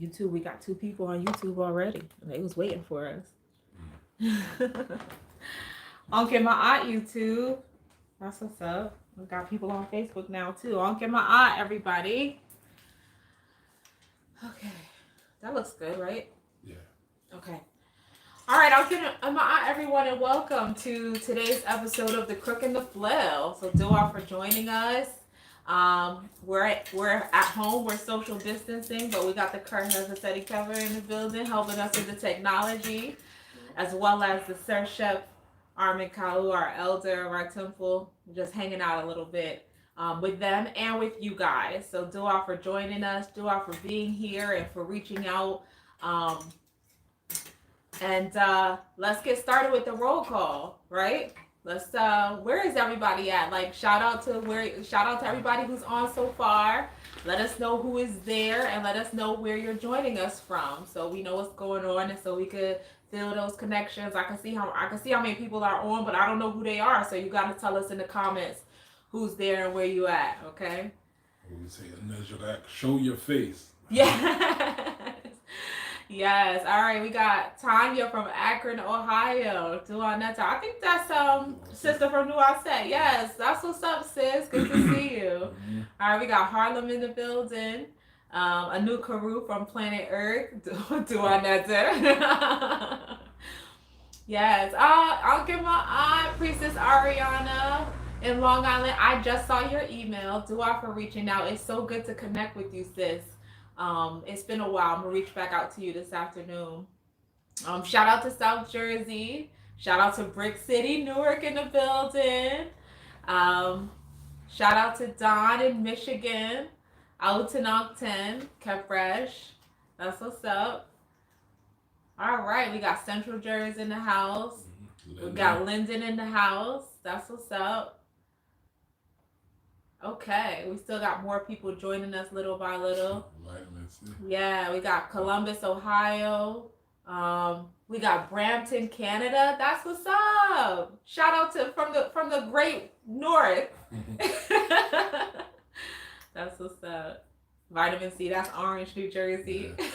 YouTube. We got 2 people on YouTube already. They was waiting for us. Okay, my aunt YouTube. That's what's up. We got people on Facebook now too. Okay, my aunt, everybody. Okay, that looks good, right? Yeah. Okay. All right, I'll give everyone and welcome to today's episode of the Crook and the Flail. So do all for joining us. We're at home. We're social distancing, but we got the current steady cover in the building, helping us with the technology, as well as the Sir Chef Armin Kau, our elder of our temple, just hanging out a little bit with them and with you guys. So do all for joining us. Do all for being here and for reaching out. And let's get started with the roll call, right? Let's where is everybody at? Like shout out to everybody who's on so far. Let us know who is there and let us know where you're joining us from so we know what's going on and so we could feel those connections. I can see how many people are on, but I don't know who they are. So you got to tell us in the comments who's there and where you at, okay? We say show your face. Yeah. Yes. All right. We got Tanya from Akron, Ohio. Duanetta. I think that's sister from Naswt. Yes. That's what's up, sis. Good to see you. All right. We got Harlem in the building. Anu Karu from Planet Earth. Duanetta. Yes. I'll give my aunt, Priestess Ariana in Long Island. I just saw your email. Dua for reaching out. It's so good to connect with you, sis. It's been a while. I'm gonna reach back out to you this afternoon. Shout out to South Jersey. Shout out to Brick City, Newark in the building. Shout out to Don in Michigan. Out in Octave, Kefresh. That's what's up. All right, we got Central Jersey in the house. We got Linden in the house. That's what's up. Okay, we still got more people joining us little by little. Yeah, we got Columbus, Ohio. We got Brampton, Canada. That's what's up. Shout out to from the great north. That's what's up. Vitamin C. That's Orange, New Jersey. Yeah.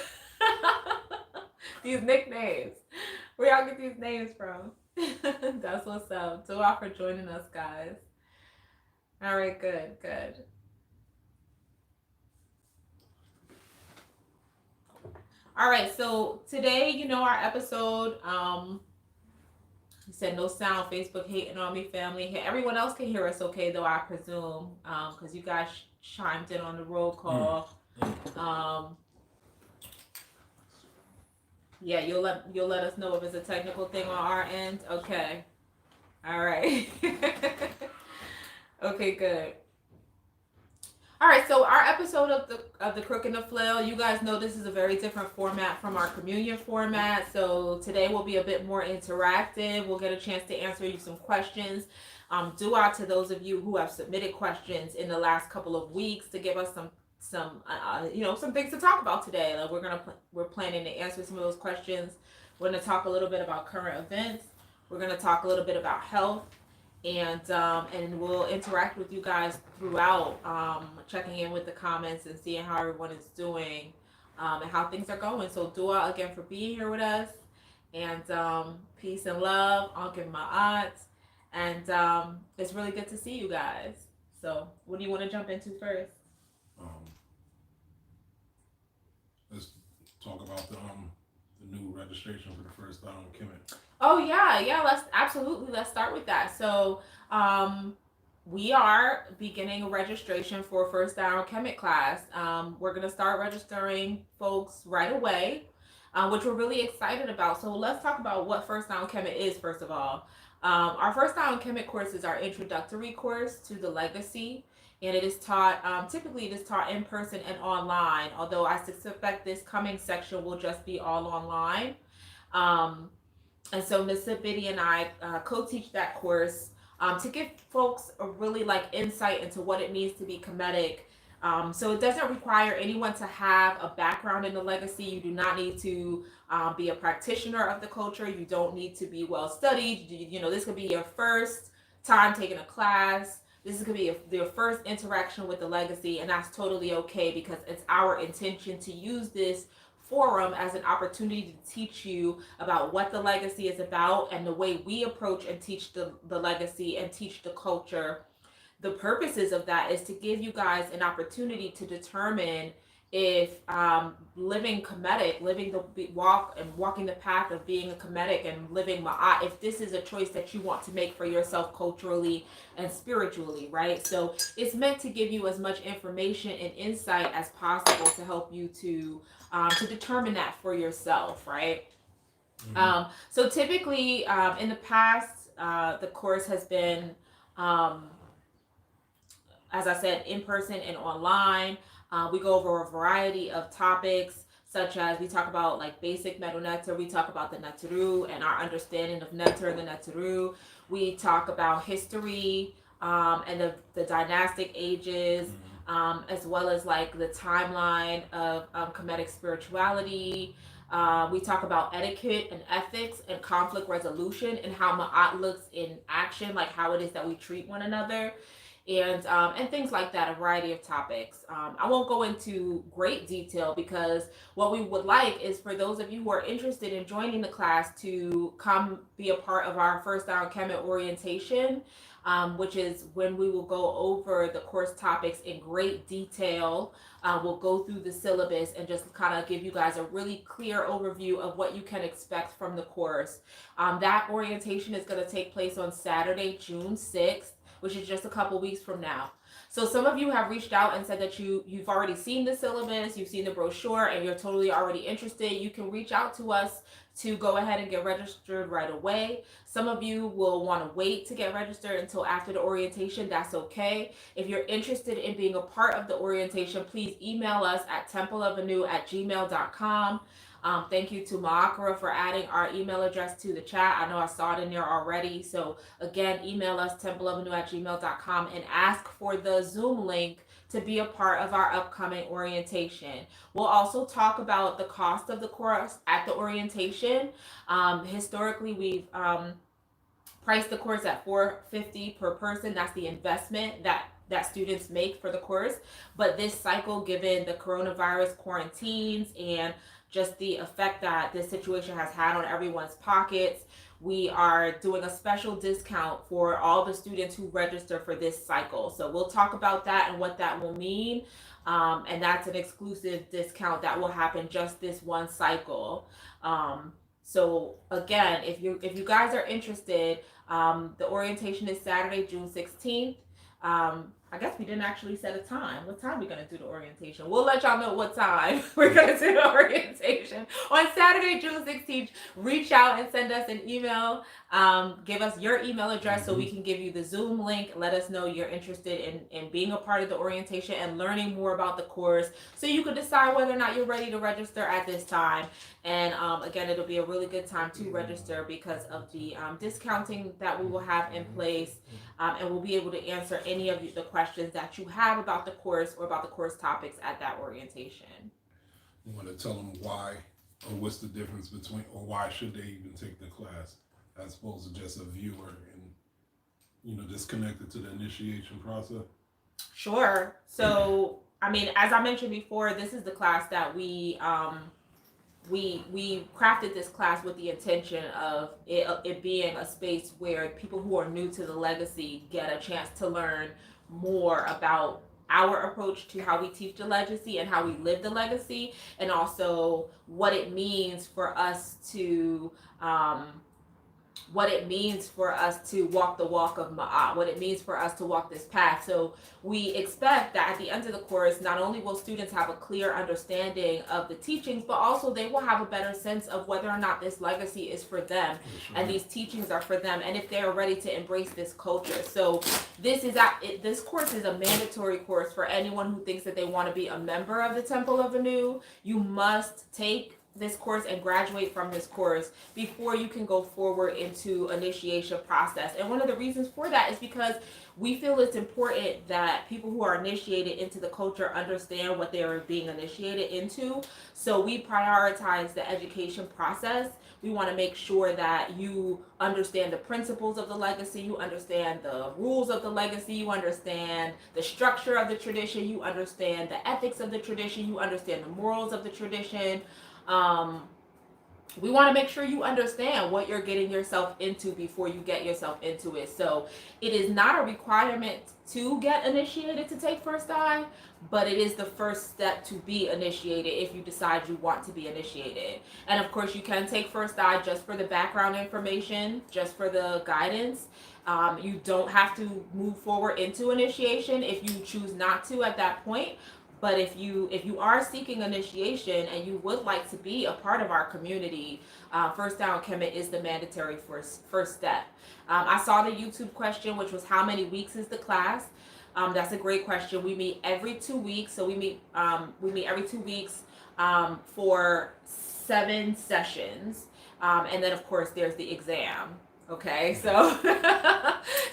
These nicknames. Where y'all get these names from? That's what's up. So all for joining us, guys. All right, good. All right, so today, our episode, you said no sound, Facebook hating on me, family. Everyone else can hear us okay, though, I presume, because you guys chimed in on the roll call. Yeah, you'll let us know if it's a technical thing on our end. Okay. All right. Okay, good. All right, so our episode of the Crook and the Flail, you guys know this is a very different format from our communion format. So today will be a bit more interactive. We'll get a chance to answer you some questions. Due out to those of you who have submitted questions in the last couple of weeks to give us some things to talk about today. Like we're planning to answer some of those questions. We're going to talk a little bit about current events. We're going to talk a little bit about health. And we'll interact with you guys throughout, checking in with the comments and seeing how everyone is doing and how things are going. So Dua again for being here with us, and peace and love. Uncle Maat, and it's really good to see you guys. So what do you want to jump into first? Let's talk about the new registration for the first Kemet. Oh yeah, let's start with that. So we are beginning a registration for first down Kemet class. We're gonna start registering folks right away, which we're really excited about. So let's talk about what first down Kemet is first of all. Our first down Kemet course is our introductory course to the legacy. And it is taught, typically it is taught in person and online, although I suspect this coming section will just be all online. And so Naswt, Biti, and I co-teach that course to give folks a really insight into what it means to be Kemetic. So it doesn't require anyone to have a background in the legacy. You do not need to be a practitioner of the culture. You don't need to be well studied. This could be your first time taking a class. This is going to be your first interaction with the legacy, and that's totally okay because it's our intention to use this forum as an opportunity to teach you about what the legacy is about and the way we approach and teach the legacy and teach the culture. The purposes of that is to give you guys an opportunity to determine if living Kemetic, living the walk and walking the path of being a Kemetic and living Maat, if this is a choice that you want to make for yourself culturally and spiritually, right? So it's meant to give you as much information and insight as possible to help you to determine that for yourself, right? So typically, in the past, the course has been as I said, in person and online. We go over a variety of topics, such as we talk about like basic metal nectar. We talk about the Netaru and our understanding of nectar and the Netaru. We talk about history and the dynastic ages, as well as like the timeline of Kemetic spirituality. We talk about etiquette and ethics and conflict resolution and how Ma'at looks in action, like how it is that we treat one another and things like that, a variety of topics. I won't go into great detail because what we would like is for those of you who are interested in joining the class to come be a part of our first down Kemet orientation, which is when we will go over the course topics in great detail. We'll go through the syllabus and just kind of give you guys a really clear overview of what you can expect from the course. That orientation is going to take place on Saturday, June 6th, which is just a couple weeks from now. So some of you have reached out and said that you've already seen the syllabus, you've seen the brochure, and you're totally already interested. You can reach out to us to go ahead and get registered right away. Some of you will want to wait to get registered until after the orientation. That's okay. If you're interested in being a part of the orientation, please email us at templeavenue@gmail.com. Thank you to Maakara for adding our email address to the chat. I know I saw it in there already. So again, email us templeavenue@gmail.com and ask for the Zoom link to be a part of our upcoming orientation. We'll also talk about the cost of the course at the orientation. Historically, we've priced the course at $450 per person. That's the investment that students make for the course. But this cycle, given the coronavirus quarantines and just the effect that this situation has had on everyone's pockets, we are doing a special discount for all the students who register for this cycle. So we'll talk about that and what that will mean. And that's an exclusive discount that will happen just this one cycle. So again, if you guys are interested, the orientation is Saturday, June 16th. I guess we didn't actually set a time. What time are we going to do the orientation? We'll let y'all know what time we're going to do the orientation. On Saturday, June 16th, reach out and send us an email. Give us your email address so we can give you the Zoom link. Let us know you're interested in being a part of the orientation and learning more about the course so you can decide whether or not you're ready to register at this time. And again, it'll be a really good time to register because of the discounting that we will have in place. And we'll be able to answer any of the questions that you have about the course or about the course topics at that orientation. You want to tell them why or what's the difference between, or why should they even take the class as opposed to just a viewer and, disconnected to the initiation process? Sure. So, I mean, as I mentioned before, this is the class that we crafted this class with the intention of it being a space where people who are new to the legacy get a chance to learn more about our approach to how we teach the legacy and how we live the legacy, and also what it means for us to walk the walk of Ma'at, what it means for us to walk this path. So we expect that at the end of the course, not only will students have a clear understanding of the teachings, but also they will have a better sense of whether or not this legacy is for them and these teachings are for them, and if they're ready to embrace this culture. So this course is a mandatory course for anyone who thinks that they want to be a member of the Temple of Anu. You must take this course and graduate from this course before you can go forward into initiation process. And one of the reasons for that is because we feel it's important that people who are initiated into the culture understand what they're being initiated into. So we prioritize the education process. We want to make sure that you understand the principles of the legacy, you understand the rules of the legacy, you understand the structure of the tradition, you understand the ethics of the tradition, you understand the morals of the tradition. Um, we want to make sure you understand what you're getting yourself into before you get yourself into it. So it is not a requirement to get initiated to take first eye, but it is the first step to be initiated if you decide you want to be initiated. And of course, you can take first eye just for the background information, just for the guidance. You don't have to move forward into initiation if you choose not to at that point. But if you are seeking initiation and you would like to be a part of our community, First Down Kemet is the mandatory first step. I saw the YouTube question, which was how many weeks is the class? That's a great question. We meet every 2 weeks, so we meet every 2 weeks for 7 sessions, and then of course there's the exam. Okay, so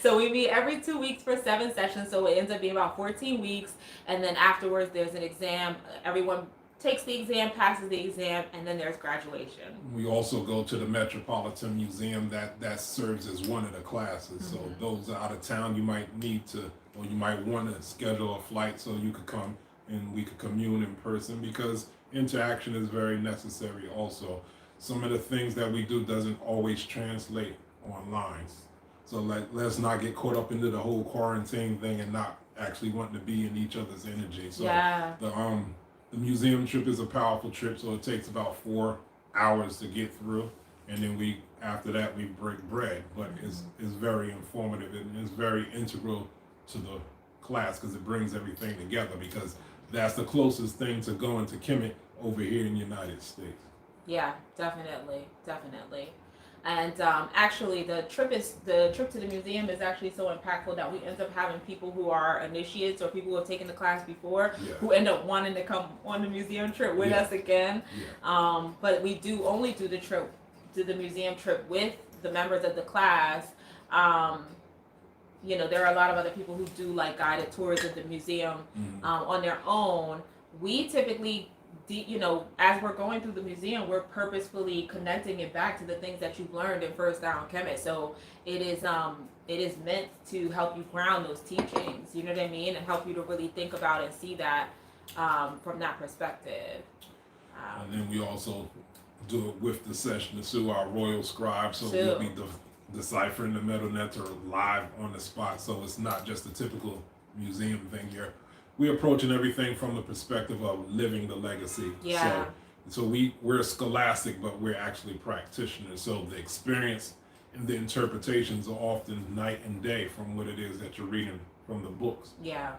so we meet every 2 weeks for 7 sessions, so it ends up being about 14 weeks, and then afterwards there's an exam. Everyone takes the exam, passes the exam, and then there's graduation. We also go to the Metropolitan Museum that serves as one of the classes. So those out of town, you might need to, or you might want to schedule a flight so you could come and we could commune in person, because interaction is very necessary also. Some of the things that we do doesn't always translate online. So let's not get caught up into the whole quarantine thing and not actually wanting to be in each other's energy. So Yeah. the museum trip is a powerful trip, so it takes about 4 hours to get through, and then after that we break bread. But it's very informative and it's very integral to the class because it brings everything together, because that's the closest thing to going to Kemet over here in the United States. Yeah, definitely. And actually, the trip to the museum is actually so impactful that we end up having people who are initiates or people who have taken the class before who end up wanting to come on the museum trip with us again. But we do only do the museum trip with the members of the class. There are a lot of other people who do like guided tours of the museum on their own. We typically, as we're going through the museum, we're purposefully connecting it back to the things that you've learned in First Down Kemet. So it is meant to help you ground those teachings, you know what I mean, and help you to really think about and see that from that perspective. And then we also do it with the session through our royal scribe, so we'll be deciphering the metal netter live on the spot. So it's not just a typical museum thing here. We're approaching everything from the perspective of living the legacy. Yeah. So we're scholastic, but we're actually practitioners. So the experience and the interpretations are often night and day from what it is that you're reading from the books. Yeah.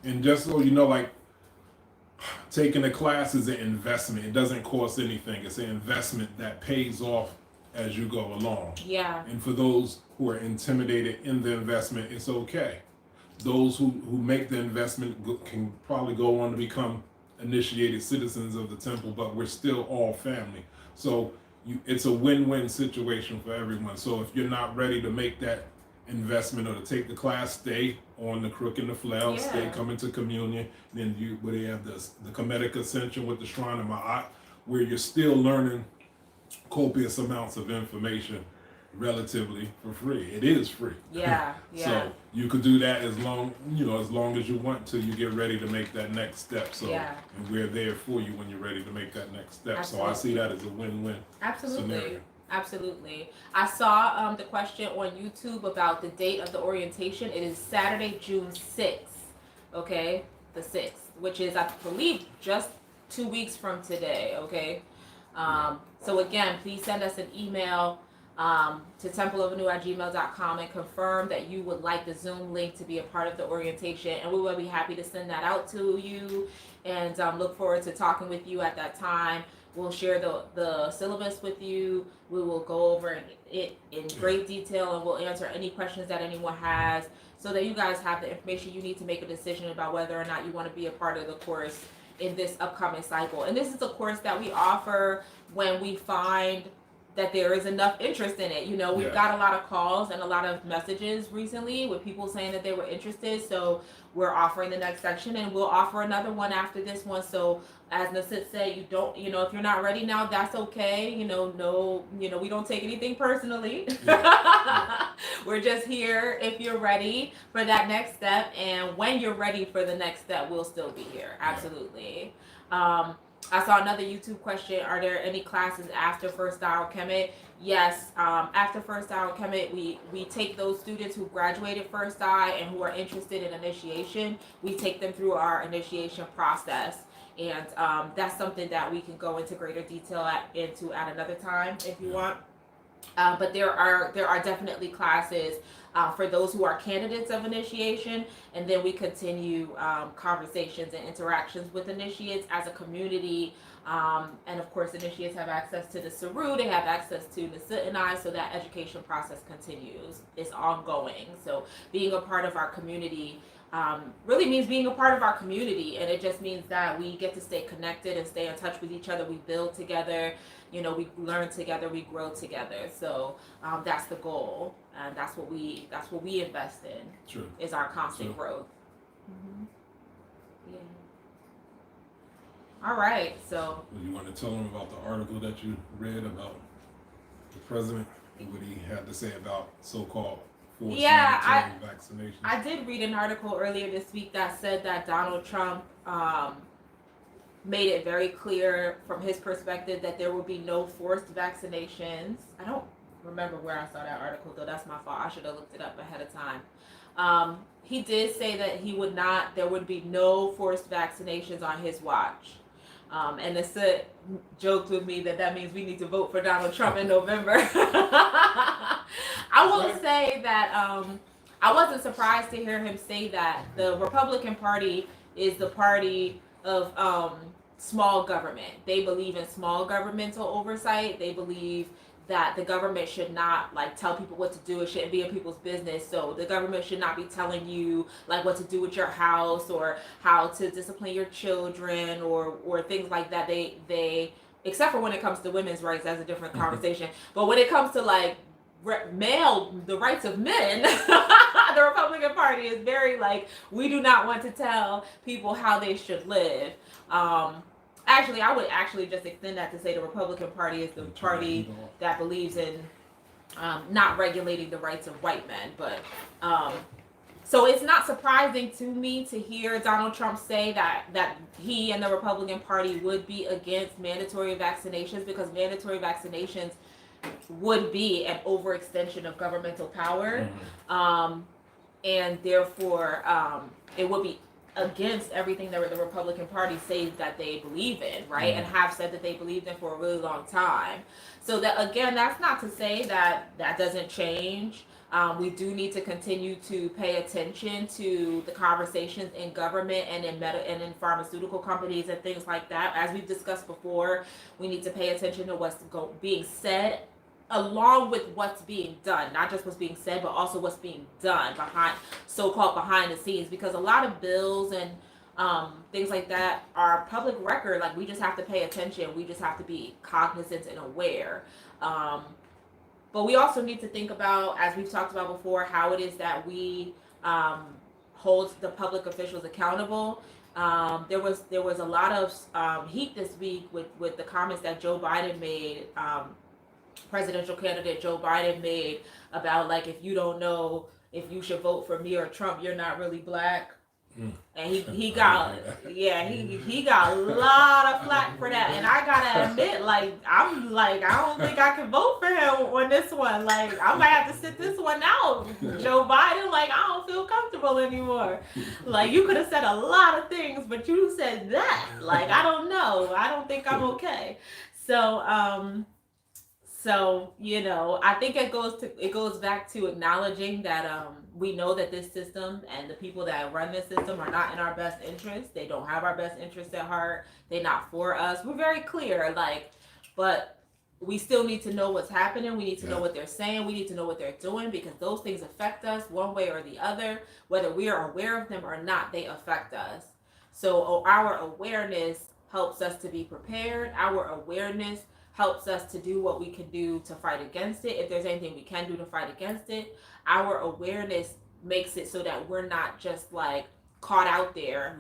And just so you know, like, taking a class is an investment. It doesn't cost anything. It's an investment that pays off as you go along. Yeah. And for those who are intimidated in the investment, it's okay. Those who make the investment can probably go on to become initiated citizens of the temple, but we're still all family. So it's a win-win situation for everyone. So if you're not ready to make that investment or to take the class, stay on the Crook and the Flail, stay coming to communion. Then where they have the Kemetic Ascension with the Shrine of Maat, where you're still learning copious amounts of information relatively for free. It is free. Yeah. So you could do that as long as you want to. You get ready to make that next step. So and we're there for you when you're ready to make that next step. Absolutely. So I see that as a win-win. Absolutely. Absolutely. I saw the question on YouTube about the date of the orientation. It is Saturday, June 6th. Okay, the 6th, which is, I believe, just 2 weeks from today. Okay. So again, please send us an email to templeofanu@gmail.com and confirm that you would like the Zoom link to be a part of the orientation, and we will be happy to send that out to you, and look forward to talking with you at that time. We'll share the syllabus with you. We will go over it in great detail, and we'll answer any questions that anyone has, so that you guys have the information you need to make a decision about whether or not you want to be a part of the course in this upcoming cycle. And this is a course that we offer when we find that there is enough interest in it. We've got a lot of calls and a lot of messages recently with people saying that they were interested. So we're offering the next section, and we'll offer another one after this one. So as Naswt said, if you're not ready now, that's okay. We don't take anything personally. We're just here if you're ready for that next step. And when you're ready for the next step, we'll still be here. Absolutely. I saw another YouTube question. Are there any classes after first hour chemet? Yes, after first hour chemet, we take those students who graduated first eye and who are interested in initiation. We take them through our initiation process, and that's something that we can go into greater detail into at another time if you want. But there are definitely classes for those who are candidates of initiation, and then we continue conversations and interactions with initiates as a community. And of course, initiates have access to the Saru, they have access to Naswt and I, so that education process continues. It's ongoing. So being a part of our community really means being a part of our community, and it just means that we get to stay connected and stay in touch with each other. We build together, we learn together, we grow together. So that's the goal, and that's what we invest in. True. Is our constant growth. Mm-hmm. Yeah. All right. So. You want to tell them about the article that you read about the president and what he had to say about so-called forced vaccination? I did read an article earlier this week that said that Donald Trump made it very clear from his perspective that there will be no forced vaccinations. I don't remember where I saw that article, though. That's my fault. I should have looked it up ahead of time. He did say that there would be no forced vaccinations on his watch. And Naswt joked with me that means we need to vote for Donald Trump in November. I will say that I wasn't surprised to hear him say that. The Republican Party is the party of small government. They believe in small governmental oversight. They believe that the government should not tell people what to do. It shouldn't be in people's business. So the government should not be telling you what to do with your house or how to discipline your children or things like that. They except for when it comes to women's rights, that's a different conversation. But when it comes to the rights of men, the Republican Party is very we do not want to tell people how they should live. Actually, I would just extend that to say the Republican Party is the party that believes in not regulating the rights of white men. But so it's not surprising to me to hear Donald Trump say that he and the Republican Party would be against mandatory vaccinations, because mandatory vaccinations would be an overextension of governmental power, and therefore it would be against everything that the Republican Party says that they believe in, right? And have said that they believed in for a really long time. So that, again, that's not to say that doesn't change. We do need to continue to pay attention to the conversations in government and in pharmaceutical companies and things like that. As we've discussed before, we need to pay attention to what's being said along with what's being done, not just what's being said, but also what's being done so-called behind the scenes, because a lot of bills and things like that are public record. We just have to pay attention. We just have to be cognizant and aware. But we also need to think about, as we've talked about before, how it is that we hold the public officials accountable. There was a lot of heat this week with the comments that Joe Biden made, presidential candidate Joe Biden made about if you don't know if you should vote for me or Trump, you're not really black. And he got he got a lot of flack for that, and I gotta admit, I'm I don't think I can vote for him on this one. I might have to sit this one out. Joe Biden, I don't feel comfortable anymore. You could have said a lot of things, but you said that. I don't know. I don't think I'm okay. So I think it goes back to acknowledging that we know that this system and the people that run this system are not in our best interest. They don't have our best interests at heart. They're not for us. We're very clear, but we still need to know what's happening. We need to know what they're saying. We need to know what they're doing, because those things affect us one way or the other. Whether we are aware of them or not, they affect us. So our awareness helps us to be prepared. Our awareness helps us to do what we can do to fight against it. If there's anything we can do to fight against it, our awareness makes it so that we're not just caught out there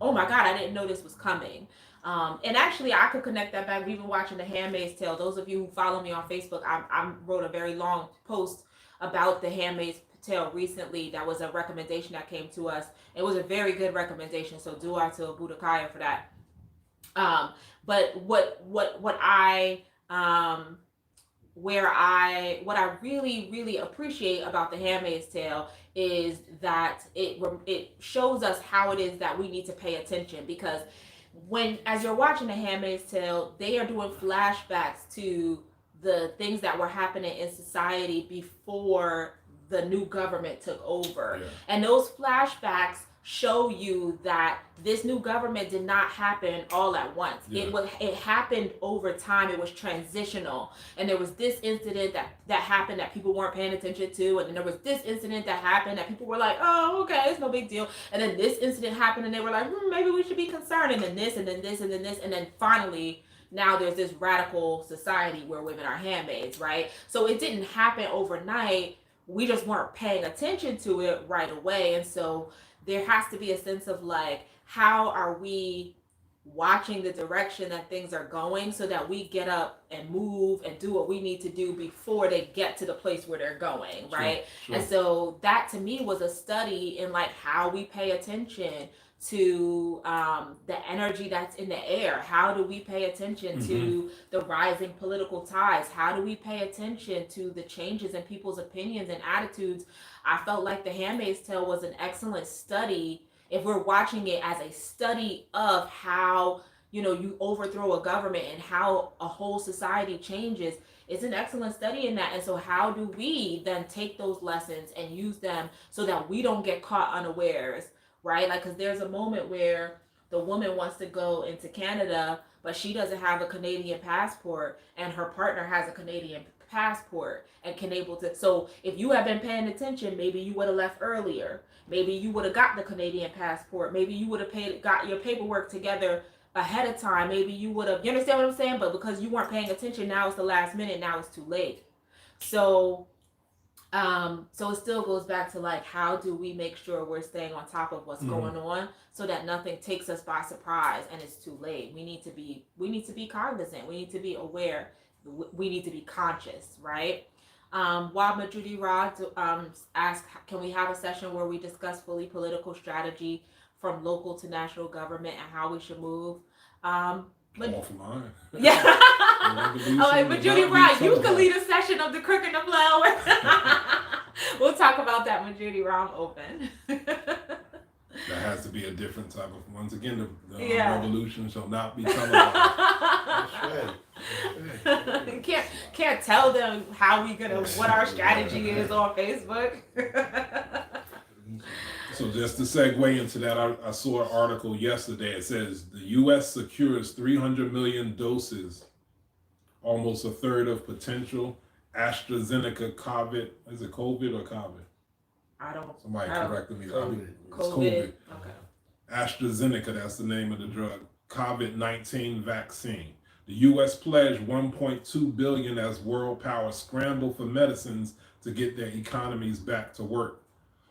oh my God, I didn't know this was coming. And actually, I could connect that back. We've been watching The Handmaid's Tale. Those of you who follow me on Facebook, I wrote a very long post about The Handmaid's Tale recently. That was a recommendation that came to us. It was a very good recommendation. So dua to Budakaya for that. But what I really appreciate about The Handmaid's Tale is that it shows us how it is that we need to pay attention, because when as you're watching The Handmaid's Tale, they are doing flashbacks to the things that were happening in society before the new government took over. Yeah. And those flashbacks show you that this new government did not happen all at once. Yeah. It happened over time. It was transitional. And there was this incident that happened that people weren't paying attention to, and then there was this incident that happened that people were like, oh, okay, it's no big deal. And then this incident happened and they were like, maybe we should be concerned. And then this, and then this, and then this, and then finally now there's this radical society where women are handmaids, right? So it didn't happen overnight. We just weren't paying attention to it right away. And so there has to be a sense of like, how are we watching the direction that things are going so that we get up and move and do what we need to do before they get to the place where they're going, right? Sure. And so that to me was a study in like how we pay attention to the energy that's in the air. How do we pay attention to the rising political tides? How do we pay attention to the changes in people's opinions and attitudes? I felt like The Handmaid's Tale was an excellent study, if we're watching it as a study of how, you overthrow a government and how a whole society changes. It's an excellent study in that. And so how do we then take those lessons and use them so that we don't get caught unawares, right? Like, because there's a moment where the woman wants to go into Canada, but she doesn't have a Canadian passport, and her partner has a Canadian passport and can able to. So if you have been paying attention, maybe you would have left earlier. Maybe you would have got the Canadian passport. Maybe you would have got your paperwork together ahead of time. Maybe you would have. You understand what I'm saying? But because you weren't paying attention, now it's the last minute. Now it's too late. So it still goes back to like, how do we make sure we're staying on top of what's going on so that nothing takes us by surprise and it's too late. We need to be cognizant. We need to be aware. We need to be conscious, right? Wabma Judy Rod asked, can we have a session where we discuss fully political strategy from local to national government and how we should move? All for mine. Yeah. But Judy Rod, you can lead a session of the Crook and the Flail. We'll talk about that when Judy Rod open. That has to be a different type of. Once again, the revolution shall not be televised. That's right. Can't tell them how we what our strategy is on Facebook. So just to segue into that, I saw an article yesterday. It says the U.S. secures 300 million doses, almost a third of potential AstraZeneca COVID. Is it COVID or COVID? I don't. Somebody corrected me. COVID. It's COVID. Okay. AstraZeneca, that's the name of the drug. COVID-19 vaccine. The U.S. pledged $1.2 billion as world powers scramble for medicines to get their economies back to work.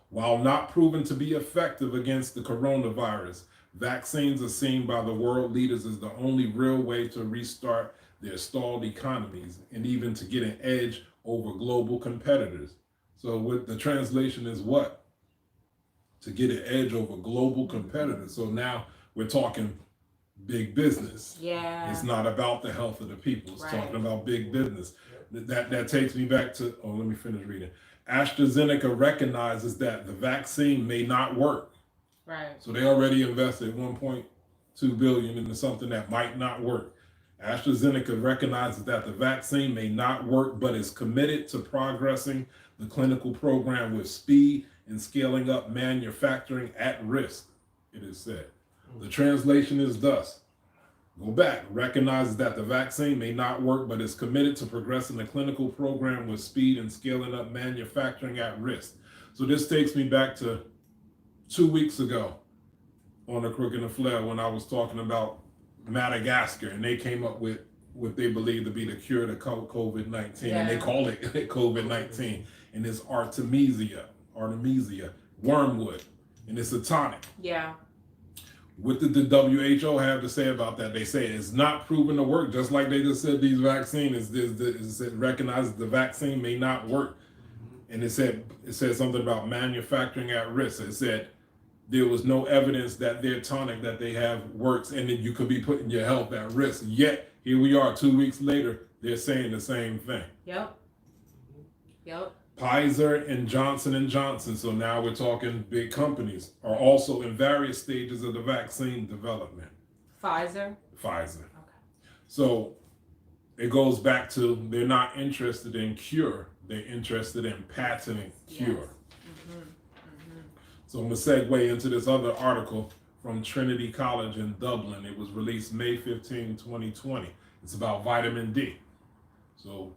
While not proven to be effective against the coronavirus, vaccines are seen by the world leaders as the only real way to restart their stalled economies and even to get an edge over global competitors. So what the translation is what? To get an edge over global competitors. So now we're talking big business. Yeah. It's not about the health of the people. It's talking about big business. That takes me back to, let me finish reading. AstraZeneca recognizes that the vaccine may not work. Right. So they already invested $1.2 billion into something that might not work. AstraZeneca recognizes that the vaccine may not work, but is committed to progressing the clinical program with speed and scaling up manufacturing at risk, it is said. The translation is thus: go back, recognizes that the vaccine may not work, but is committed to progressing the clinical program with speed and scaling up manufacturing at risk. So this takes me back to 2 weeks ago on the Crook and the Flail when I was talking about Madagascar, and they came up with what they believe to be the cure to COVID-19, and they call it COVID-19, and it's Artemisia, wormwood, and it's a tonic. Yeah. What did the WHO have to say about that? They say it's not proven to work, just like they just said these vaccines, it recognizes the vaccine may not work. And it said something about manufacturing at risk. It said there was no evidence that their tonic that they have works, and that you could be putting your health at risk. Yet here we are 2 weeks later, they're saying the same thing. Yep. Yep. Pfizer and Johnson & Johnson, so now we're talking big companies, are also in various stages of the vaccine development. Pfizer. Pfizer. Okay. So it goes back to they're not interested in cure, they're interested in patenting cure. Yes. Mm-hmm. Mm-hmm. So I'm going to segue into this other article from Trinity College in Dublin. It was released May 15, 2020. It's about vitamin D. So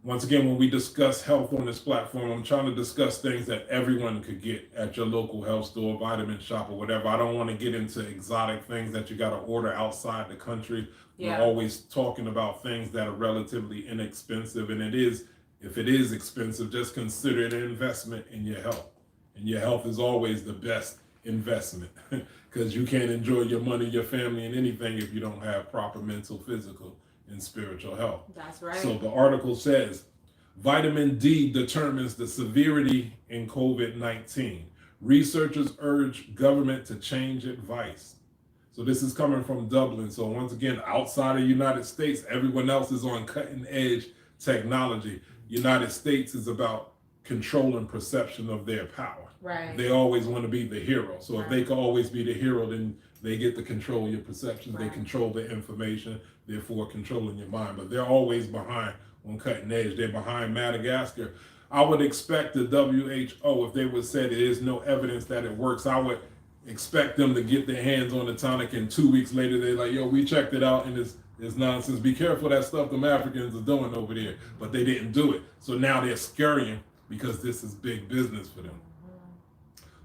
once again, when we discuss health on this platform, I'm trying to discuss things that everyone could get at your local health store, vitamin shop, or whatever. I don't want to get into exotic things that you got to order outside the country. Yeah. We're always talking about things that are relatively inexpensive, and if it is expensive, just consider it an investment in your health. And your health is always the best investment, because you can't enjoy your money, your family, and anything if you don't have proper mental, physical, and spiritual health. That's right. So the article says, vitamin D determines the severity in COVID-19. Researchers urge government to change advice. So this is coming from Dublin. So once again, outside of the United States, everyone else is on cutting edge technology. United States is about control and perception of their power. Right. They always want to be the hero. So Right. if they can always be the hero, then they get to control your perceptions. Right. They control the information, therefore controlling your mind. But they're always behind on cutting edge. They're behind Madagascar. I would expect the WHO, if they would say there is no evidence that it works, I would expect them to get their hands on the tonic, and 2 weeks later they're like, yo, we checked it out and it's nonsense. Be careful that stuff them Africans are doing over there. But they didn't do it. So now they're scurrying because this is big business for them.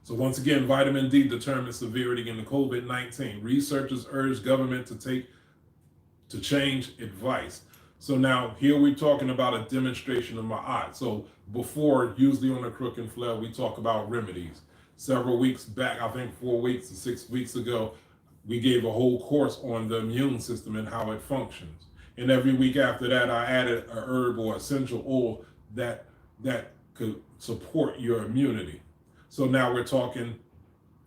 So once again, vitamin D determines severity in the COVID-19. Researchers urge government to change advice. So now here we're talking about a demonstration of Maat. So before, usually on the Crook and Flail, we talk about remedies. Several weeks back, I think 4 weeks or 6 weeks ago, we gave a whole course on the immune system and how it functions. And every week after that, I added a herb or essential oil that could support your immunity. So now we're talking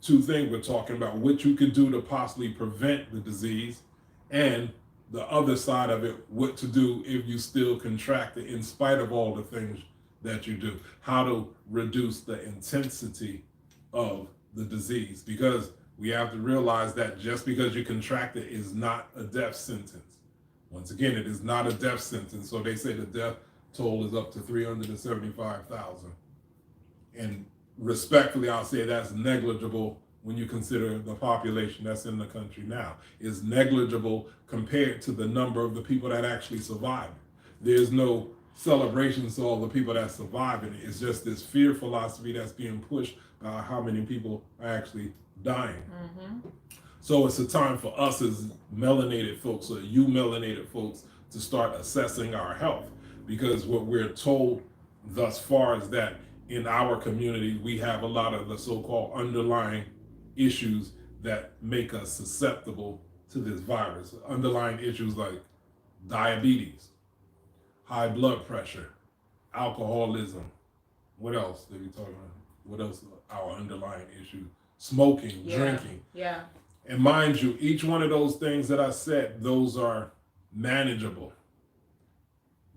two things. We're talking about what you could do to possibly prevent the disease, and the other side of it, what to do if you still contract it in spite of all the things that you do. How to reduce the intensity of the disease, because we have to realize that just because you contract it is not a death sentence. Once again, it is not a death sentence. So they say the death toll is up to 375,000. And respectfully, I'll say that's negligible when you consider the population that's in the country now. Is negligible compared to the number of the people that actually survive it. There's no celebration to all the people that survive it. It's just this fear philosophy that's being pushed by how many people are actually dying. Mm-hmm. So it's a time for us as melanated folks, or you melanated folks, to start assessing our health, because what we're told thus far is that in our community, we have a lot of the so-called underlying issues that make us susceptible to this virus. Underlying issues like diabetes, high blood pressure, alcoholism. What else did we talk about? What else are our underlying issues? Smoking, drinking. Yeah. And mind you, each one of those things that I said, those are manageable.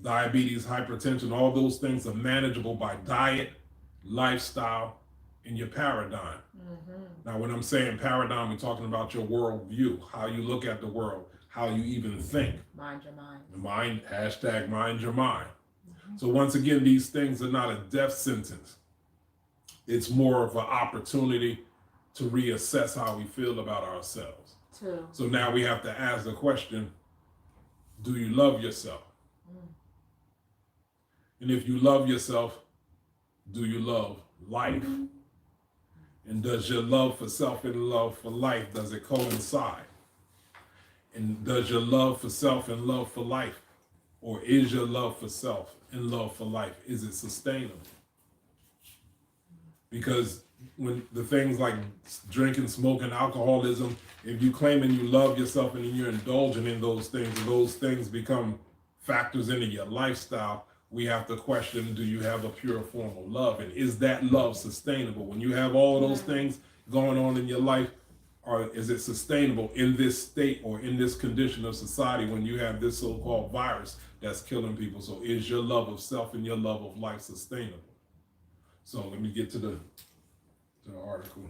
Diabetes, hypertension, all those things are manageable by diet, lifestyle, and your paradigm. Mm-hmm. Now, when I'm saying paradigm, we're talking about your worldview, how you look at the world, how you even think. Mind your mind. Mind your mind. Mm-hmm. So once again, these things are not a death sentence. It's more of an opportunity to reassess how we feel about ourselves. True. So now we have to ask the question, do you love yourself? Mm. And if you love yourself, do you love life? Mm-hmm. And does your love for self and love for life, does it coincide? And does your love for self and love for life, or is your love for self and love for life, is it sustainable? Because when the things like drinking, smoking, alcoholism, if you claim and you love yourself and you're indulging in those things become factors into your lifestyle, we have to question, do you have a pure form of love? And is that love sustainable? When you have all of those things going on in your life, or is it sustainable in this state or in this condition of society when you have this so-called virus that's killing people? So is your love of self and your love of life sustainable? So let me get to the article.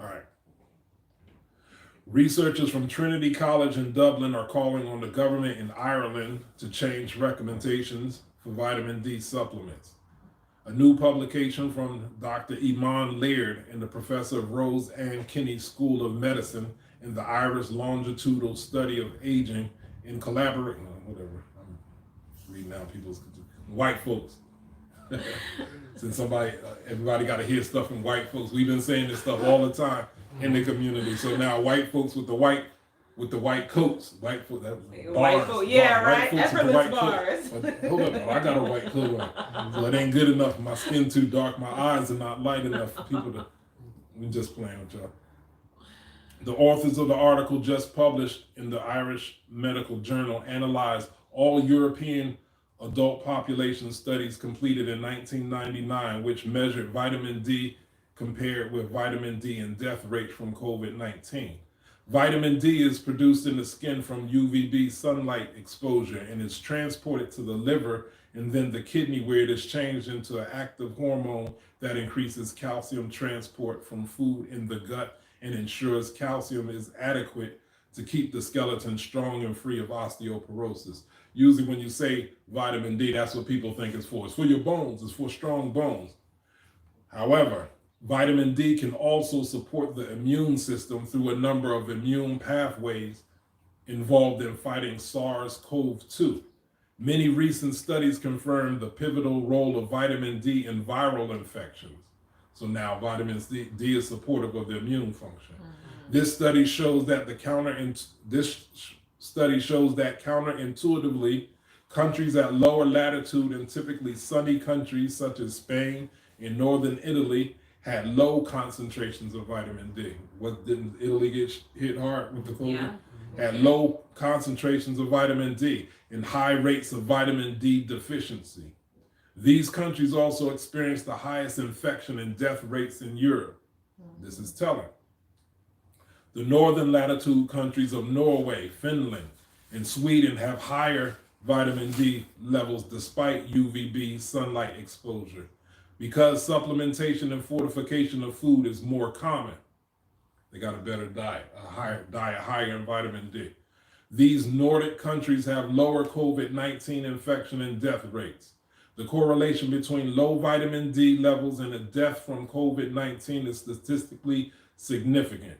All right. Researchers from Trinity College in Dublin are calling on the government in Ireland to change recommendations for vitamin D supplements. A new publication from Dr. Iman Laird and the professor of Rose Ann Kinney School of Medicine in the Irish Longitudinal Study of Aging in collaboration, whatever, I'm reading out people's, white folks. Since everybody got to hear stuff from white folks. We've been saying this stuff all the time in the community. So now white folks with the white coats, white folks, yeah, right. Effortless bars. Hold up, I got a white coat on, so it ain't good enough. My skin too dark. My eyes are not light enough for people to. I'm just playing with y'all. The authors of the article just published in the Irish Medical Journal analyzed all European adult population studies completed in 1999, which measured vitamin D compared with vitamin D and death rates from COVID-19. Vitamin D is produced in the skin from UVB sunlight exposure and is transported to the liver and then the kidney, where it is changed into an active hormone that increases calcium transport from food in the gut and ensures calcium is adequate to keep the skeleton strong and free of osteoporosis. Usually when you say vitamin D, that's what people think it's for. It's for your bones, it's for strong bones. However, vitamin D can also support the immune system through a number of immune pathways involved in fighting SARS-CoV-2. Many recent studies confirm the pivotal role of vitamin D in viral infections. So now vitamin D is supportive of the immune function. This study shows that counterintuitively, countries at lower latitude and typically sunny countries such as Spain and northern Italy had low concentrations of vitamin D. Didn't Italy get hit hard with the COVID? Yeah. Had low concentrations of vitamin D and high rates of vitamin D deficiency. These countries also experienced the highest infection and death rates in Europe. This is telling. The northern latitude countries of Norway, Finland, and Sweden have higher vitamin D levels despite UVB sunlight exposure. Because supplementation and fortification of food is more common, they got a better diet, higher in vitamin D. These Nordic countries have lower COVID-19 infection and death rates. The correlation between low vitamin D levels and a death from COVID-19 is statistically significant.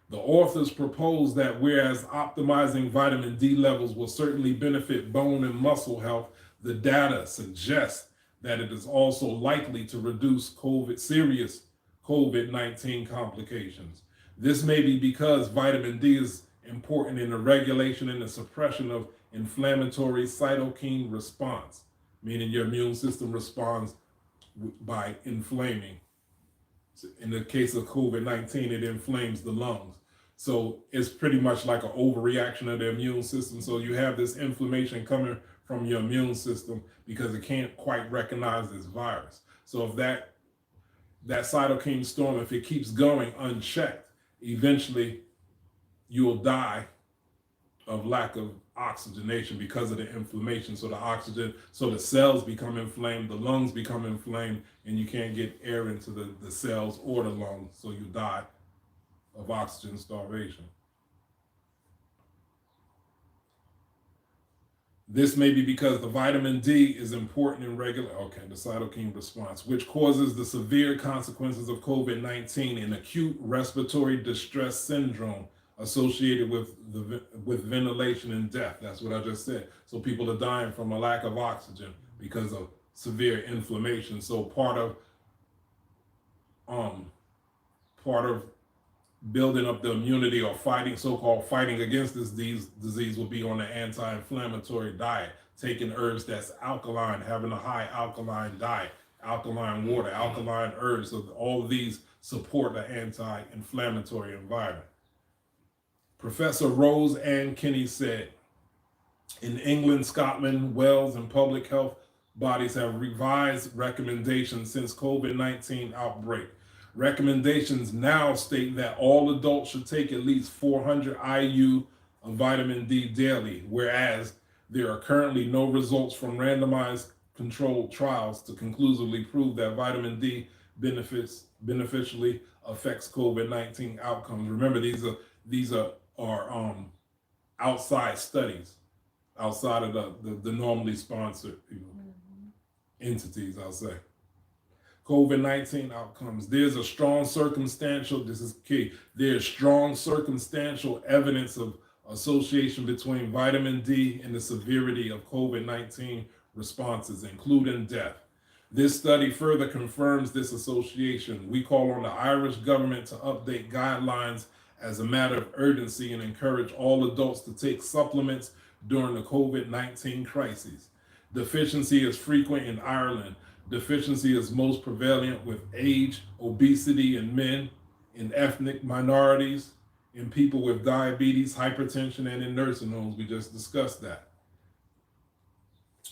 The authors propose that whereas optimizing vitamin D levels will certainly benefit bone and muscle health, the data suggests that it is also likely to reduce serious COVID-19 complications. This may be because vitamin D is important in the regulation and the suppression of inflammatory cytokine response, meaning your immune system responds by inflaming. In the case of COVID-19, it inflames the lungs. So it's pretty much like an overreaction of the immune system. So you have this inflammation coming from your immune system because it can't quite recognize this virus. So if that cytokine storm, if it keeps going unchecked, eventually you'll die of lack of oxygenation because of the inflammation. So the cells become inflamed, the lungs become inflamed, and you can't get air into the cells or the lungs, so you die of oxygen starvation. This may be because the vitamin D is important in the cytokine response, which causes the severe consequences of COVID-19 and acute respiratory distress syndrome associated with ventilation and death. That's what I just said. So people are dying from a lack of oxygen because of severe inflammation. So part of building up the immunity or so-called fighting against this disease will be on an anti-inflammatory diet, taking herbs that's alkaline, having a high alkaline diet, alkaline water, alkaline herbs. So all of these support the anti-inflammatory environment. Professor Rose Ann Kinney said, In England, Scotland, Wales, and public health bodies have revised recommendations since COVID-19 outbreak. Recommendations now state that all adults should take at least 400 IU of vitamin D daily, whereas there are currently no results from randomized controlled trials to conclusively prove that vitamin D beneficially affects COVID-19 outcomes. Remember, these are outside studies, outside of the normally sponsored entities, I'll say. COVID-19 outcomes. There's a strong circumstantial, this is key, there's strong circumstantial evidence of association between vitamin D and the severity of COVID-19 responses, including death. This study further confirms this association. We call on the Irish government to update guidelines as a matter of urgency and encourage all adults to take supplements during the COVID-19 crisis. Deficiency is frequent in Ireland. Deficiency is most prevalent with age, obesity in men, in ethnic minorities, in people with diabetes, hypertension, and in nursing homes. We just discussed that.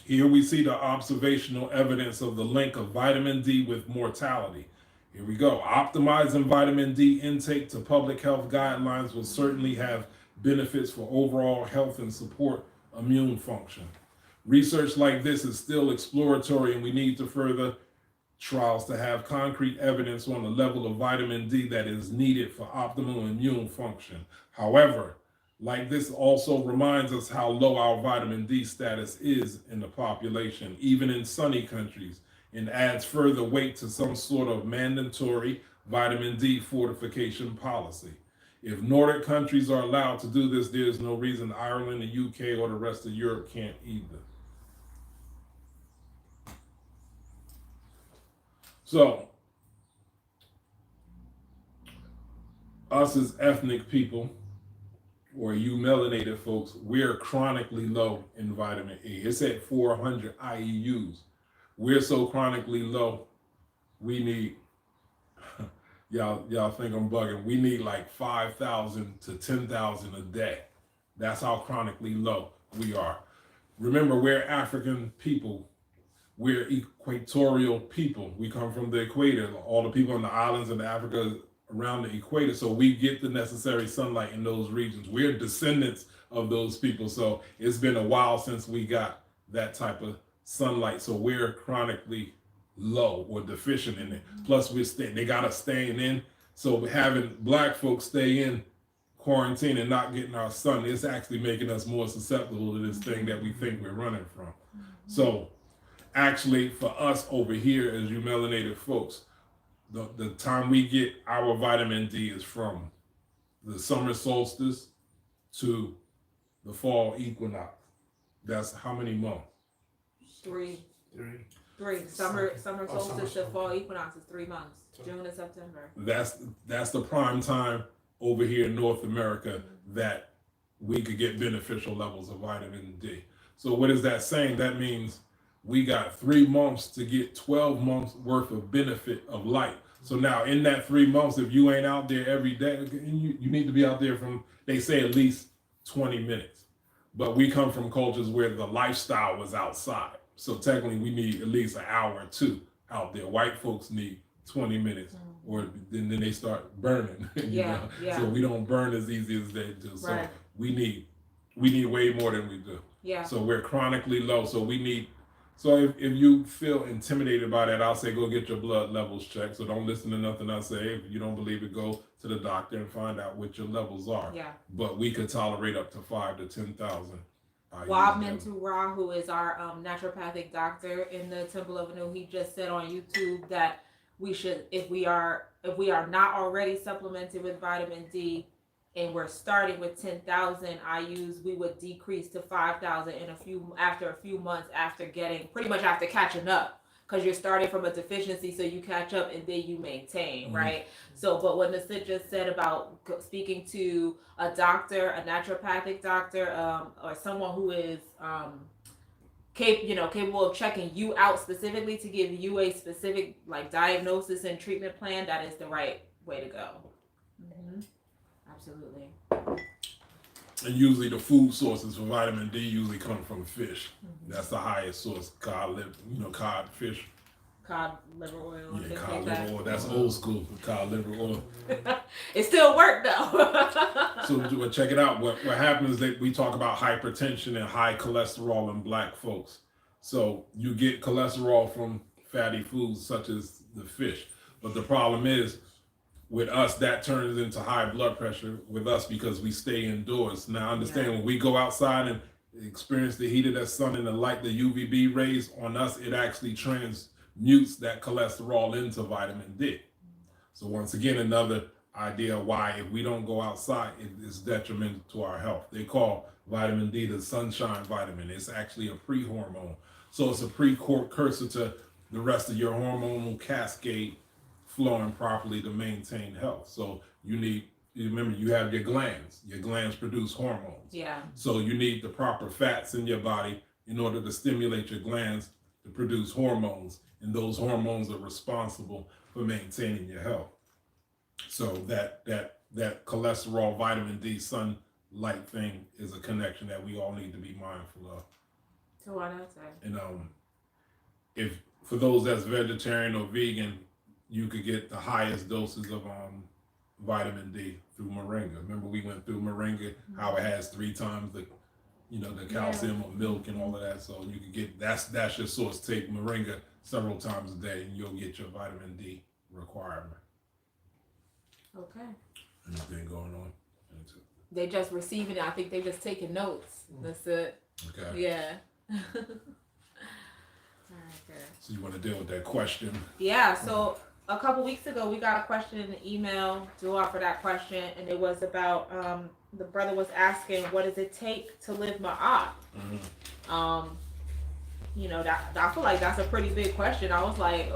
Here we see the observational evidence of the link of vitamin D with mortality. Here we go. Optimizing vitamin D intake to public health guidelines will certainly have benefits for overall health and support immune function. Research like this is still exploratory, and we need to further trials to have concrete evidence on the level of vitamin D that is needed for optimal immune function. However, like this also reminds us how low our vitamin D status is in the population, even in sunny countries, and adds further weight to some sort of mandatory vitamin D fortification policy. If Nordic countries are allowed to do this, there's no reason Ireland, the UK, or the rest of Europe can't either. So, us as ethnic people, or you melanated folks, we're chronically low in vitamin E. It's at 400 IEUs. We're so chronically low, we need, y'all think I'm bugging, we need like 5,000 to 10,000 a day. That's how chronically low we are. Remember, we're African people. We're equatorial people. We come from the equator. All the people on the islands of Africa around the equator, so we get the necessary sunlight in those regions. We're descendants of those people, so it's been a while since we got that type of sunlight, so we're chronically low or deficient in it. Plus they got us staying in, so having black folks stay in quarantine and not getting our sun is actually making us more susceptible to this thing that we think we're running from. So actually for us over here as you melanated folks, the time we get our vitamin D is from the summer solstice to the fall equinox. That's how many months? Three. Summer solstice to fall equinox is 3 months. June and September. That's the prime time over here in North America that we could get beneficial levels of vitamin D. So what is that saying? That means we got 3 months to get 12 months worth of benefit of light. So now in that 3 months, if you ain't out there every day, you need to be out there from, they say at least 20 minutes. But we come from cultures where the lifestyle was outside. So technically we need at least an hour or two out there. White folks need 20 minutes or then they start burning. Yeah. So we don't burn as easy as they do. So we need way more than we do. Yeah. So we're chronically low. So we need, so if you feel intimidated by that, I'll say go get your blood levels checked. So don't listen to nothing I say. If you don't believe it, go to the doctor and find out what your levels are. Yeah. But we could tolerate up to 5,000 to 10,000. Wabman Ra, who is our naturopathic doctor in the Temple of Anu, he just said on YouTube that we should, if we are not already supplemented with vitamin D, and we're starting with 10,000 IUs, we would decrease to 5,000 after a few months after catching up, because you're starting from a deficiency, so you catch up and then you maintain, right? So, but what Naswt just said about speaking to a doctor, a naturopathic doctor, or someone who is capable of checking you out specifically to give you a specific diagnosis and treatment plan, that is the right way to go. Absolutely. And usually the food sources for vitamin D usually come from fish. That's the highest source. Cod, fish. Cod liver oil and Yeah, things cod like liver oil. That's old school. Cod liver oil. that. It still worked though. So check it out. What happens is that we talk about hypertension and high cholesterol in black folks. So you get cholesterol from fatty foods such as the fish. But the problem is with us, that turns into high blood pressure with us because we stay indoors. Now understand when we go outside and experience the heat of that sun and the light, the UVB rays on us, it actually transmutes that cholesterol into vitamin D. So once again, another idea why if we don't go outside, it is detrimental to our health. They call vitamin D the sunshine vitamin. It's actually a pre-hormone. So it's a precursor to the rest of your hormonal cascade flowing properly to maintain health. So remember, you have your glands. Your glands produce hormones. Yeah. So you need the proper fats in your body in order to stimulate your glands to produce hormones. And those hormones are responsible for maintaining your health. So that cholesterol, vitamin D, sunlight thing is a connection that we all need to be mindful of. So why not say? And if for those that's vegetarian or vegan, you could get the highest doses of vitamin D through moringa. Remember we went through moringa, how it has 3 times the calcium of milk and all of that. So you could get that's your source. Take moringa several times a day and you'll get your vitamin D requirement. Okay. Anything going on? They just receiving it. I think they just taking notes. That's it. Okay. Yeah. All right, good. So you want to deal with that question? Yeah. So a couple weeks ago, we got a question in the email. Do offer that question, and it was about the brother was asking, what does it take to live Maat? Mm-hmm. That I feel like that's a pretty big question. I was like,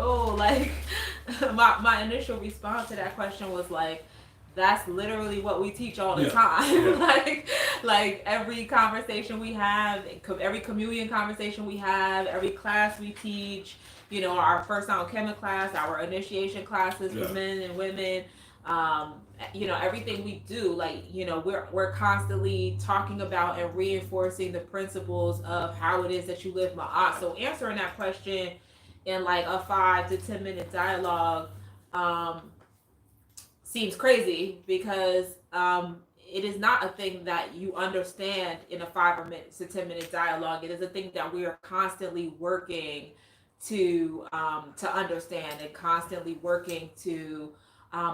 my initial response to that question was like, that's literally what we teach all the time. Yeah. like every conversation we have, every communion conversation we have, every class we teach, our first time chemical class, our initiation classes for men and women, everything we do, we're constantly talking about and reinforcing the principles of how it is that you live Maat. So answering that question in like a 5 to 10 minute dialogue seems crazy because it is not a thing that you understand in a 5 to 10 minute dialogue. It is a thing that we are constantly working to understand and constantly working to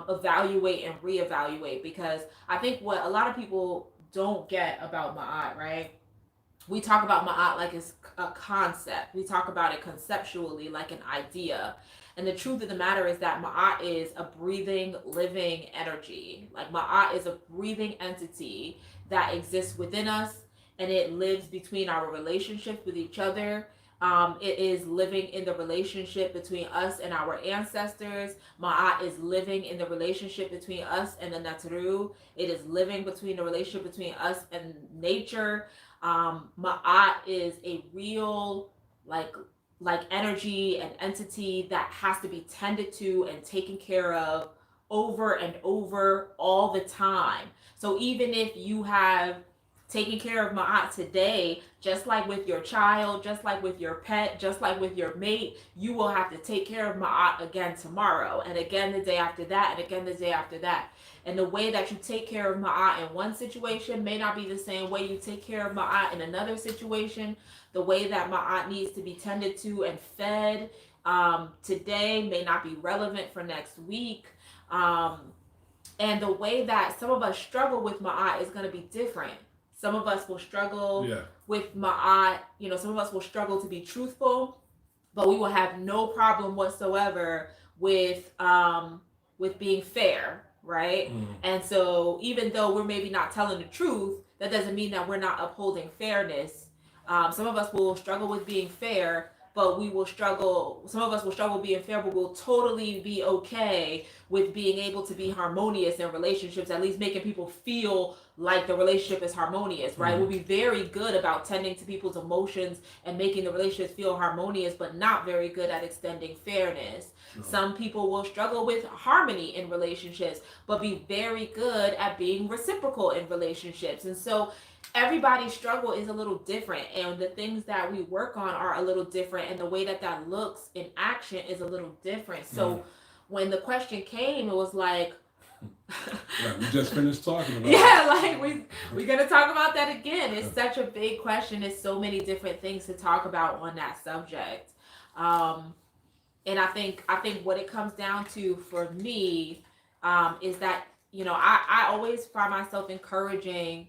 evaluate and reevaluate, because I think what a lot of people don't get about Maat, right? We talk about Maat like it's a concept. We talk about it conceptually like an idea. And the truth of the matter is that Maat is a breathing, living energy. Like Maat is a breathing entity that exists within us, and it lives between our relationship with each other. It is living in the relationship between us and our ancestors. Maat is living in the relationship between us and the Natru. It is living between the relationship between us and nature. Maat is a real like energy and entity that has to be tended to and taken care of over and over all the time. So even if you have taking care of Maat today, just like with your child, just like with your pet, just like with your mate, you will have to take care of Maat again tomorrow, and again the day after that, and again the day after that. And the way that you take care of Maat in one situation may not be the same way you take care of Maat in another situation. The way that Maat needs to be tended to and fed today may not be relevant for next week. And the way that some of us struggle with Maat is going to be different. Some of us will struggle with Maat. Some of us will struggle to be truthful, but we will have no problem whatsoever with being fair, right? Mm. And so even though we're maybe not telling the truth, that doesn't mean that we're not upholding fairness. Some of us will struggle with being fair, but we will struggle. Some of us will struggle being fair, but we'll totally be okay with being able to be harmonious in relationships, at least making people feel like the relationship is harmonious, right? We'll be very good about tending to people's emotions and making the relationships feel harmonious, but not very good at extending fairness. Sure. Some people will struggle with harmony in relationships, but be very good at being reciprocal in relationships. And so everybody's struggle is a little different, and the things that we work on are a little different, and the way that that looks in action is a little different. So when the question came, it was like, right, we just finished talking about yeah, like we're gonna talk about that again. It's such a big question. There's so many different things to talk about on that subject. And I think what it comes down to for me is that, you know, I always find myself encouraging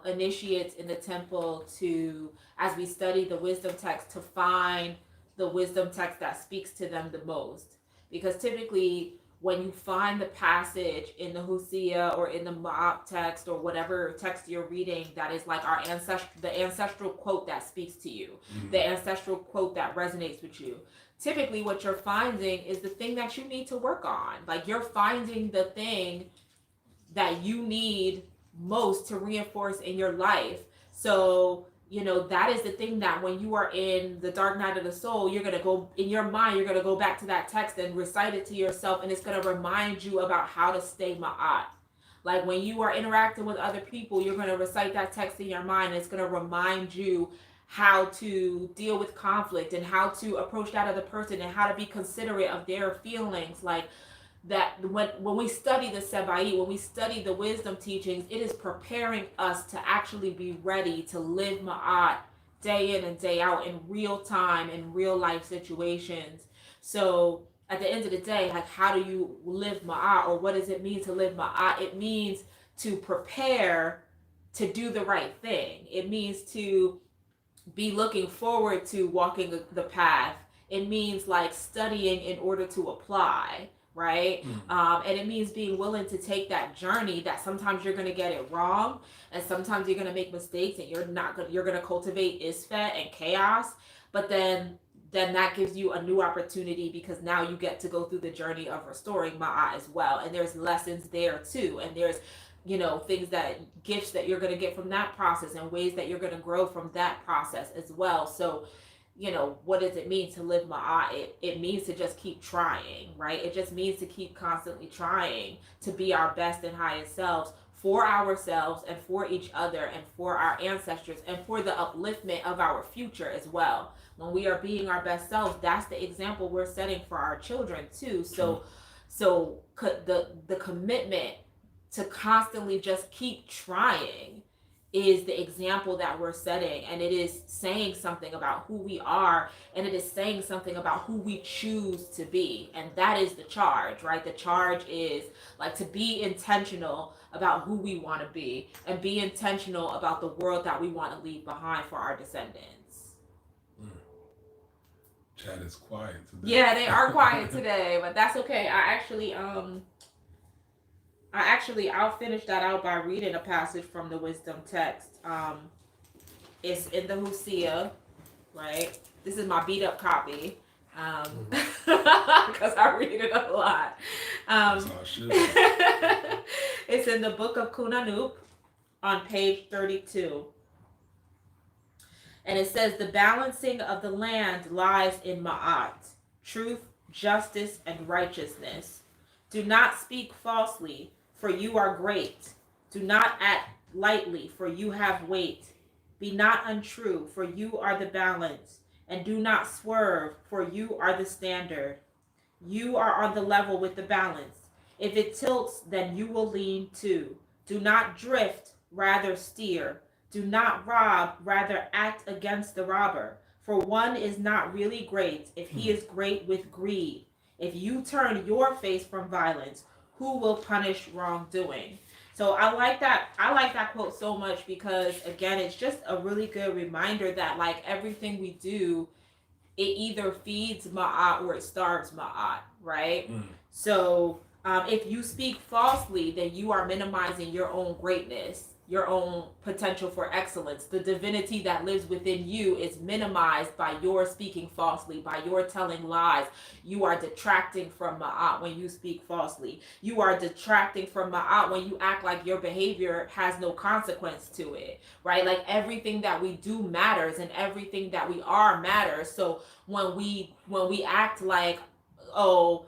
initiates in the temple to, as we study the wisdom text, to find the wisdom text that speaks to them the most. Because typically when you find the passage in the Hosea or in the Maat text or whatever text you're reading that is like the ancestral quote that speaks to you, the ancestral quote that resonates with you, typically what you're finding is the thing that you need to work on. Like, you're finding the thing that you need most to reinforce in your life. So, you know, that is the thing that when you are in the dark night of the soul, you're going to go in your mind, you're going to go back to that text and recite it to yourself, and it's going to remind you about how to stay Ma'at. Like, when you are interacting with other people, you're going to recite that text in your mind, and it's going to remind you how to deal with conflict and how to approach that other person and how to be considerate of their feelings. Like, that when we study the Sebai, when we study the wisdom teachings, it is preparing us to actually be ready to live Ma'at day in and day out in real time, in real life situations. So at the end of the day, like, how do you live Ma'at, or what does it mean to live Ma'at? It means to prepare to do the right thing. It means to be looking forward to walking the path. It means like studying in order to apply, right? And it means being willing to take that journey, that sometimes you're going to get it wrong, and sometimes you're going to make mistakes, and you're going to cultivate isfet and chaos, but then that gives you a new opportunity, because now you get to go through the journey of restoring Ma'at as well, and there's lessons there too, and there's, you know, gifts that you're going to get from that process, and ways that you're going to grow from that process as well. So, you know, what does it mean to live Ma'at? It means to just keep trying, right? It just means to keep constantly trying to be our best and highest selves, for ourselves and for each other and for our ancestors and for the upliftment of our future as well. When we are being our best selves, that's the example we're setting for our children too. So the commitment to constantly just keep trying is the example that we're setting, and it is saying something about who we are, and it is saying something about who we choose to be, and that is the charge, right? The charge is like to be intentional about who we want to be, and be intentional about the world that we want to leave behind for our descendants. Chat is quiet today. Yeah, they are quiet today, but that's okay. I'll finish that out by reading a passage from the wisdom text. It's in the Hosea, right? This is my beat up copy, because I read it a lot. It's in the book of Kunanuk on page 32. And it says, the balancing of the land lies in Ma'at, truth, justice, and righteousness. Do not speak falsely, for you are great. Do not act lightly, for you have weight. Be not untrue, for you are the balance. And do not swerve, for you are the standard. You are on the level with the balance. If it tilts, then you will lean too. Do not drift, rather steer. Do not rob, rather act against the robber. For one is not really great if he is great with greed. If you turn your face from violence, who will punish wrongdoing? So I like that quote so much, because again, it's just a really good reminder that like everything we do, it either feeds Ma'at or it starves Ma'at, right? So If you speak falsely, then you are minimizing your own greatness, your own potential for excellence. The divinity that lives within you is minimized by your speaking falsely, by your telling lies. You are detracting from Ma'at when you speak falsely. You are detracting from Ma'at when you act like your behavior has no consequence to it, right? Like everything that we do matters and everything that we are matters. So when we act like, oh,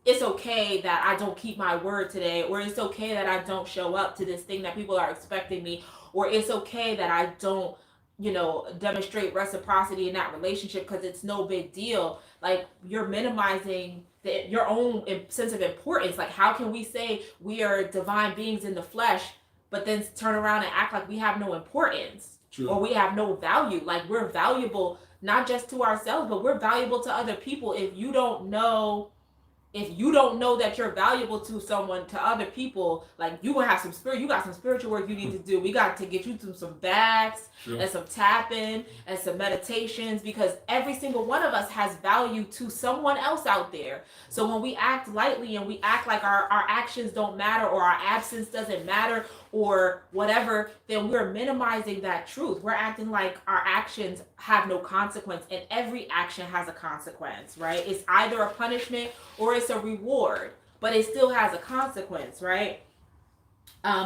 it's okay that I don't keep my word today, or it's okay that I don't show up to this thing that people are expecting me, or it's okay that I don't, demonstrate reciprocity in that relationship because it's no big deal. Like you're minimizing your own sense of importance. Like, how can we say we are divine beings in the flesh, but then turn around and act like we have no importance? True. Or we have no value? Like we're valuable not just to ourselves, but we're valuable to other people. If you don't know that you're valuable to someone, to other people, like you got some spiritual work you need to do. We got to get you through some baths, sure, and some tapping and some meditations, because every single one of us has value to someone else out there. So when we act lightly and we act like our actions don't matter, or our absence doesn't matter, or whatever, then we're minimizing that truth. We're acting like our actions have no consequence, and every action has a consequence, right? It's either a punishment or it's a reward, but it still has a consequence, right?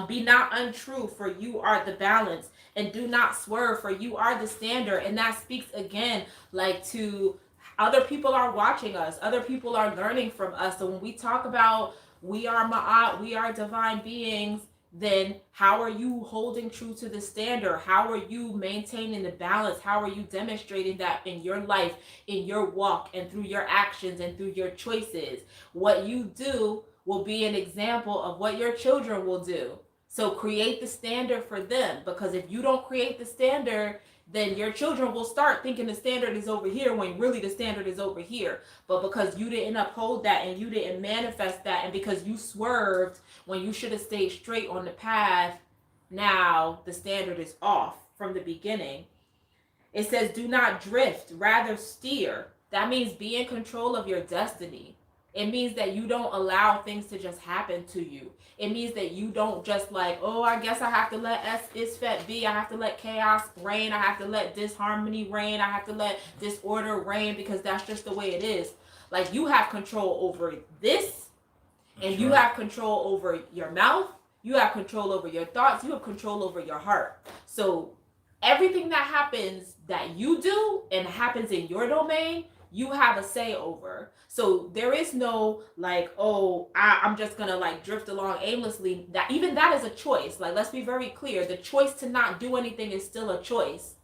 Be not untrue, for you are the balance, and do not swerve, for you are the standard. And that speaks again, like, to other people are watching us, other people are learning from us. So when we talk about we are Ma'at, we are divine beings, then how are you holding true to the standard? How are you maintaining the balance? How are you demonstrating that in your life, in your walk, and through your actions and through your choices? What you do will be an example of what your children will do. So create the standard for them, because if you don't create the standard, then your children will start thinking the standard is over here when really the standard is over here. But because you didn't uphold that and you didn't manifest that, and because you swerved when you should have stayed straight on the path, now the standard is off from the beginning. It says, do not drift, rather steer. That means be in control of your destiny. It means that you don't allow things to just happen to you. It means that you don't just like, oh, I guess I have to let Isfet be. I have to let chaos reign. I have to let disharmony reign. I have to let disorder reign, because that's just the way it is. Like, you have control over this, and you have control over your mouth. You have control over your thoughts. You have control over your heart. So everything that happens that you do and happens in your domain, you have a say over. So there is no like, oh, I'm just gonna like drift along aimlessly. That is a choice. Like, let's be very clear. The choice to not do anything is still a choice.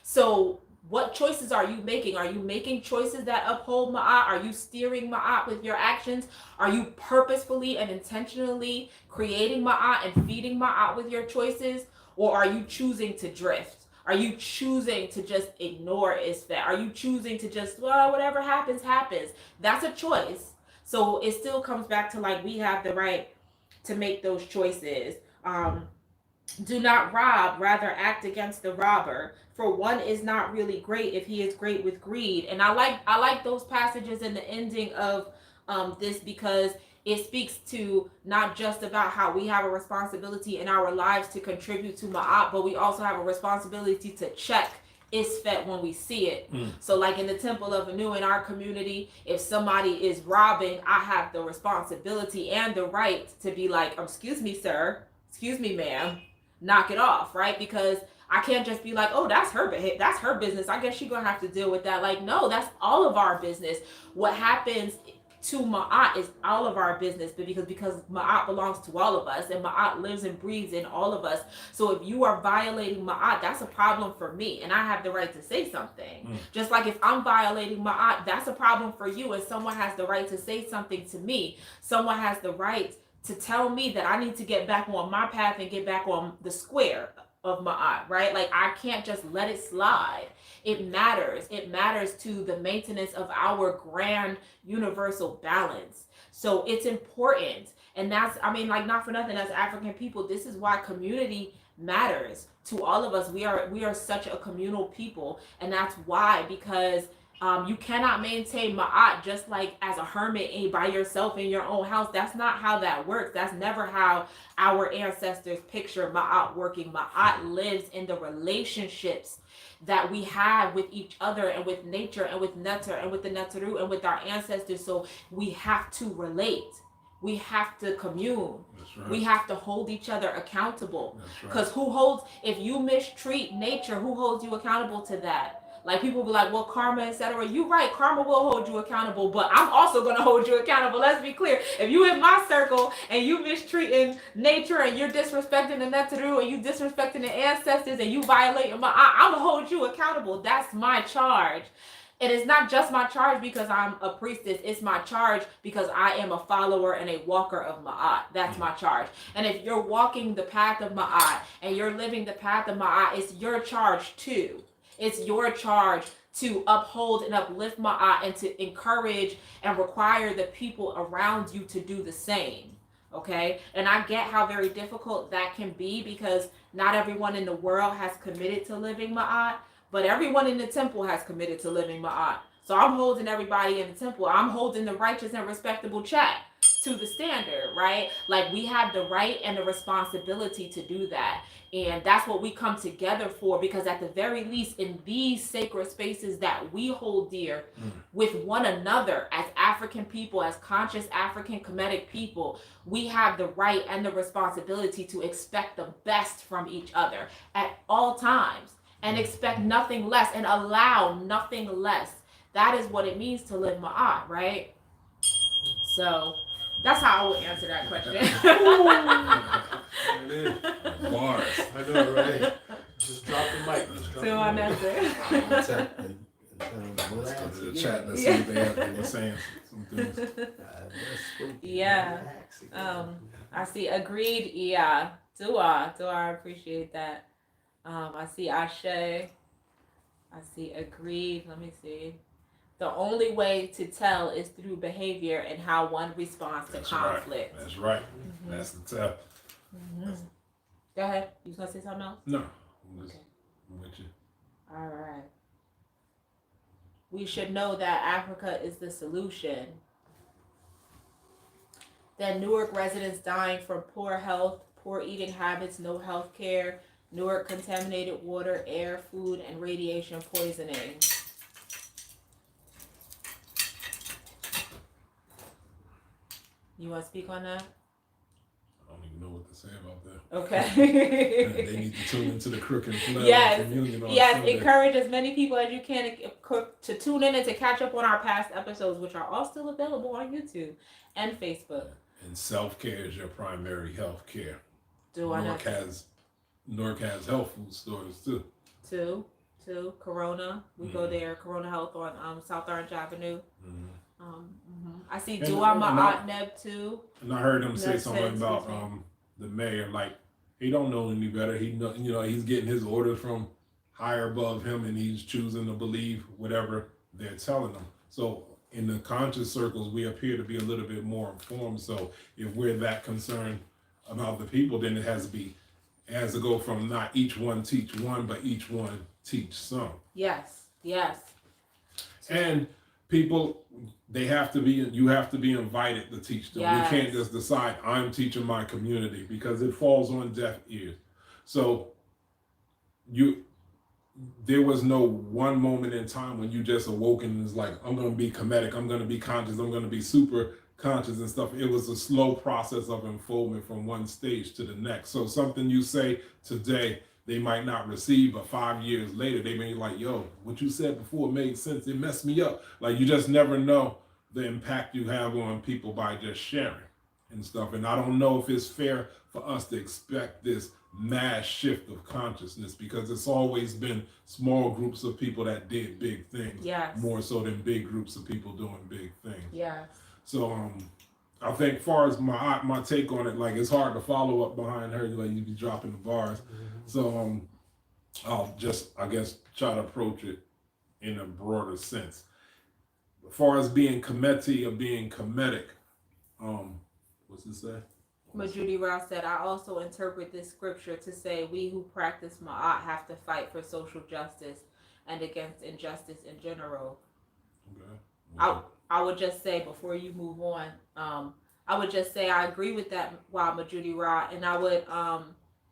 So what choices are you making? Are you making choices that uphold Ma'at? Are you steering Ma'at with your actions? Are you purposefully and intentionally creating Ma'at and feeding Ma'at with your choices? Or are you choosing to drift? Are you choosing to just ignore Isfet? Are you choosing to just, well, whatever happens, happens? That's a choice. So it still comes back to, like, we have the right to make those choices. Do not rob, rather act against the robber. For one is not really great if he is great with greed. And I like those passages in the ending of this, because it speaks to not just about how we have a responsibility in our lives to contribute to Ma'at, but we also have a responsibility to check Isfet when we see it. So like in the Temple of Anu, in our community, if somebody is robbing, I have the responsibility and the right to be like, excuse me, sir, excuse me, ma'am, knock it off, right? Because I can't just be like, oh, that's her business, I guess she's gonna have to deal with that. Like, no, that's all of our business. What happens to Ma'at is all of our business, but because Ma'at belongs to all of us, and Ma'at lives and breathes in all of us. So if you are violating Ma'at, that's a problem for me, and I have the right to say something. Just like if I'm violating Ma'at, that's a problem for you, and someone has the right to say something to me. Someone has the right to tell me that I need to get back on my path and get back on the square of Ma'at, right? Like, I can't just let it slide. It matters. It matters to the maintenance of our grand universal balance. So it's important. And that's, I mean, like, not for nothing, as African people, this is why community matters to all of us. We are such a communal people. And that's why, because You cannot maintain Ma'at just like as a hermit by yourself in your own house. That's not how that works. That's never how our ancestors picture Ma'at working. Ma'at lives in the relationships that we have with each other and with nature and with Neter and with the Neteru and with our ancestors. So we have to relate. We have to commune. That's right. We have to hold each other accountable. That's right. Because who holds, if you mistreat nature, who holds you accountable to that? Like people be like, well, karma, etc. You're right, karma will hold you accountable, but I'm also gonna hold you accountable. Let's be clear. If you in my circle and you mistreating nature and you're disrespecting the Neteru and you disrespecting the ancestors and you violating I'm gonna hold you accountable. That's my charge. And it's not just my charge because I'm a priestess. It's my charge because I am a follower and a walker of Ma'at. That's my charge. And if you're walking the path of Ma'at and you're living the path of Ma'at, it's your charge too. It's your charge to uphold and uplift Ma'at and to encourage and require the people around you to do the same. Okay? And I get how very difficult that can be because not everyone in the world has committed to living Ma'at, but everyone in the temple has committed to living Ma'at. So I'm holding everybody in the temple. I'm holding the righteous and respectable chat to the standard, right? Like we have the right and the responsibility to do that. And that's what we come together for, because at the very least in these sacred spaces that we hold dear with one another as African people, as conscious African Kemetic people, we have the right and the responsibility to expect the best from each other at all times and expect nothing less and allow nothing less. That is what it means to live Ma'at, right? So that's how I would answer that question. Bars. I know, right? Just drop the mic. So on answer. The chat to see if they were saying some things. Yeah. I see. Agreed. Yeah. Dua. I appreciate that. I see Ashe. I see agreed. Let me see. The only way to tell is through behavior and how one responds to conflict. That's right. Mm-hmm. That's the tell. Mm-hmm. Go ahead. You was gonna say something else? No. I'm with you. All right. We should know that Africa is the solution. That Newark residents dying from poor health, poor eating habits, no health care, Newark contaminated water, air, food, and radiation poisoning. You want to speak on that? I don't even know what to say about that. Okay. They need to tune into the Crook and Flail communion on Sunday. Encourage as many people as you can to tune in and to catch up on our past episodes, which are all still available on YouTube and Facebook. And self-care is your primary health care. Newark has health food stores too. Two. Corona. We go there. Corona Health on South Orange Avenue. I see Dua Ma'at Neb too. And I heard him say something about the mayor, like he don't know any better. He know, he's getting his orders from higher above him, and he's choosing to believe whatever they're telling him. So in the conscious circles, we appear to be a little bit more informed. So if we're that concerned about the people, then it has to go from not each one teach one, but each one teach some. Yes. And people, you have to be invited to teach them. Yes. We can't just decide I'm teaching my community, because it falls on deaf ears. So there was no one moment in time when you just awoke and was like, I'm going to be Kemetic, I'm going to be conscious, I'm going to be super conscious and stuff. It was a slow process of unfoldment from one stage to the next. So something you say today, they might not receive, but 5 years later, they may be like, yo, what you said before made sense. It messed me up. Like, you just never know the impact you have on people by just sharing and stuff. And I don't know if it's fair for us to expect this mass shift of consciousness, because it's always been small groups of people that did big things. Yes. More so than big groups of people doing big things. Yes. So, I think as far as my take on it, like, it's hard to follow up behind her, like you be dropping the bars. Mm-hmm. So I'll just, I guess, try to approach it in a broader sense. As far as being Kemeti or being Kemetic, what's it say? But Judy Rouse said, I also interpret this scripture to say we who practice Ma'at have to fight for social justice and against injustice in general. I I would just say before you move on, I would just say I agree with that, Wa Majudi Ra, and I would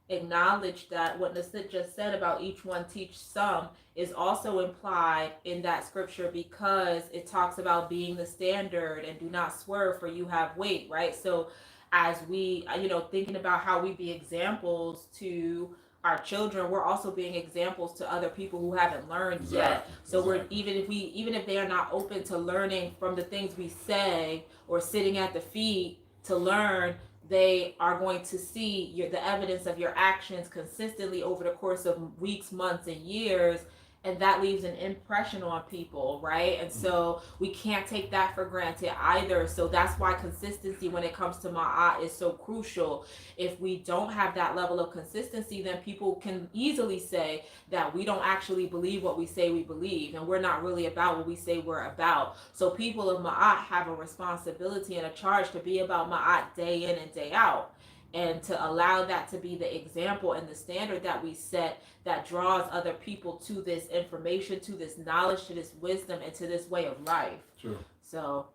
acknowledge that what Naswt just said about each one teach some is also implied in that scripture because it talks about being the standard and do not swerve for you have weight, right? So as we thinking about how we be examples to our children, we're also being examples to other people who haven't learned yet. So we're even if they are not open to learning from the things we say or sitting at the feet to learn, they are going to see the evidence of your actions consistently over the course of weeks, months, and years, and that leaves an impression on people, right? And so we can't take that for granted either. So that's why consistency when it comes to Ma'at is so crucial. If we don't have that level of consistency, then people can easily say that we don't actually believe what we say we believe, and we're not really about what we say we're about. So people of Ma'at have a responsibility and a charge to be about Ma'at day in and day out, and to allow that to be the example and the standard that we set that draws other people to this information, to this knowledge, to this wisdom, and to this way of life. Sure. So,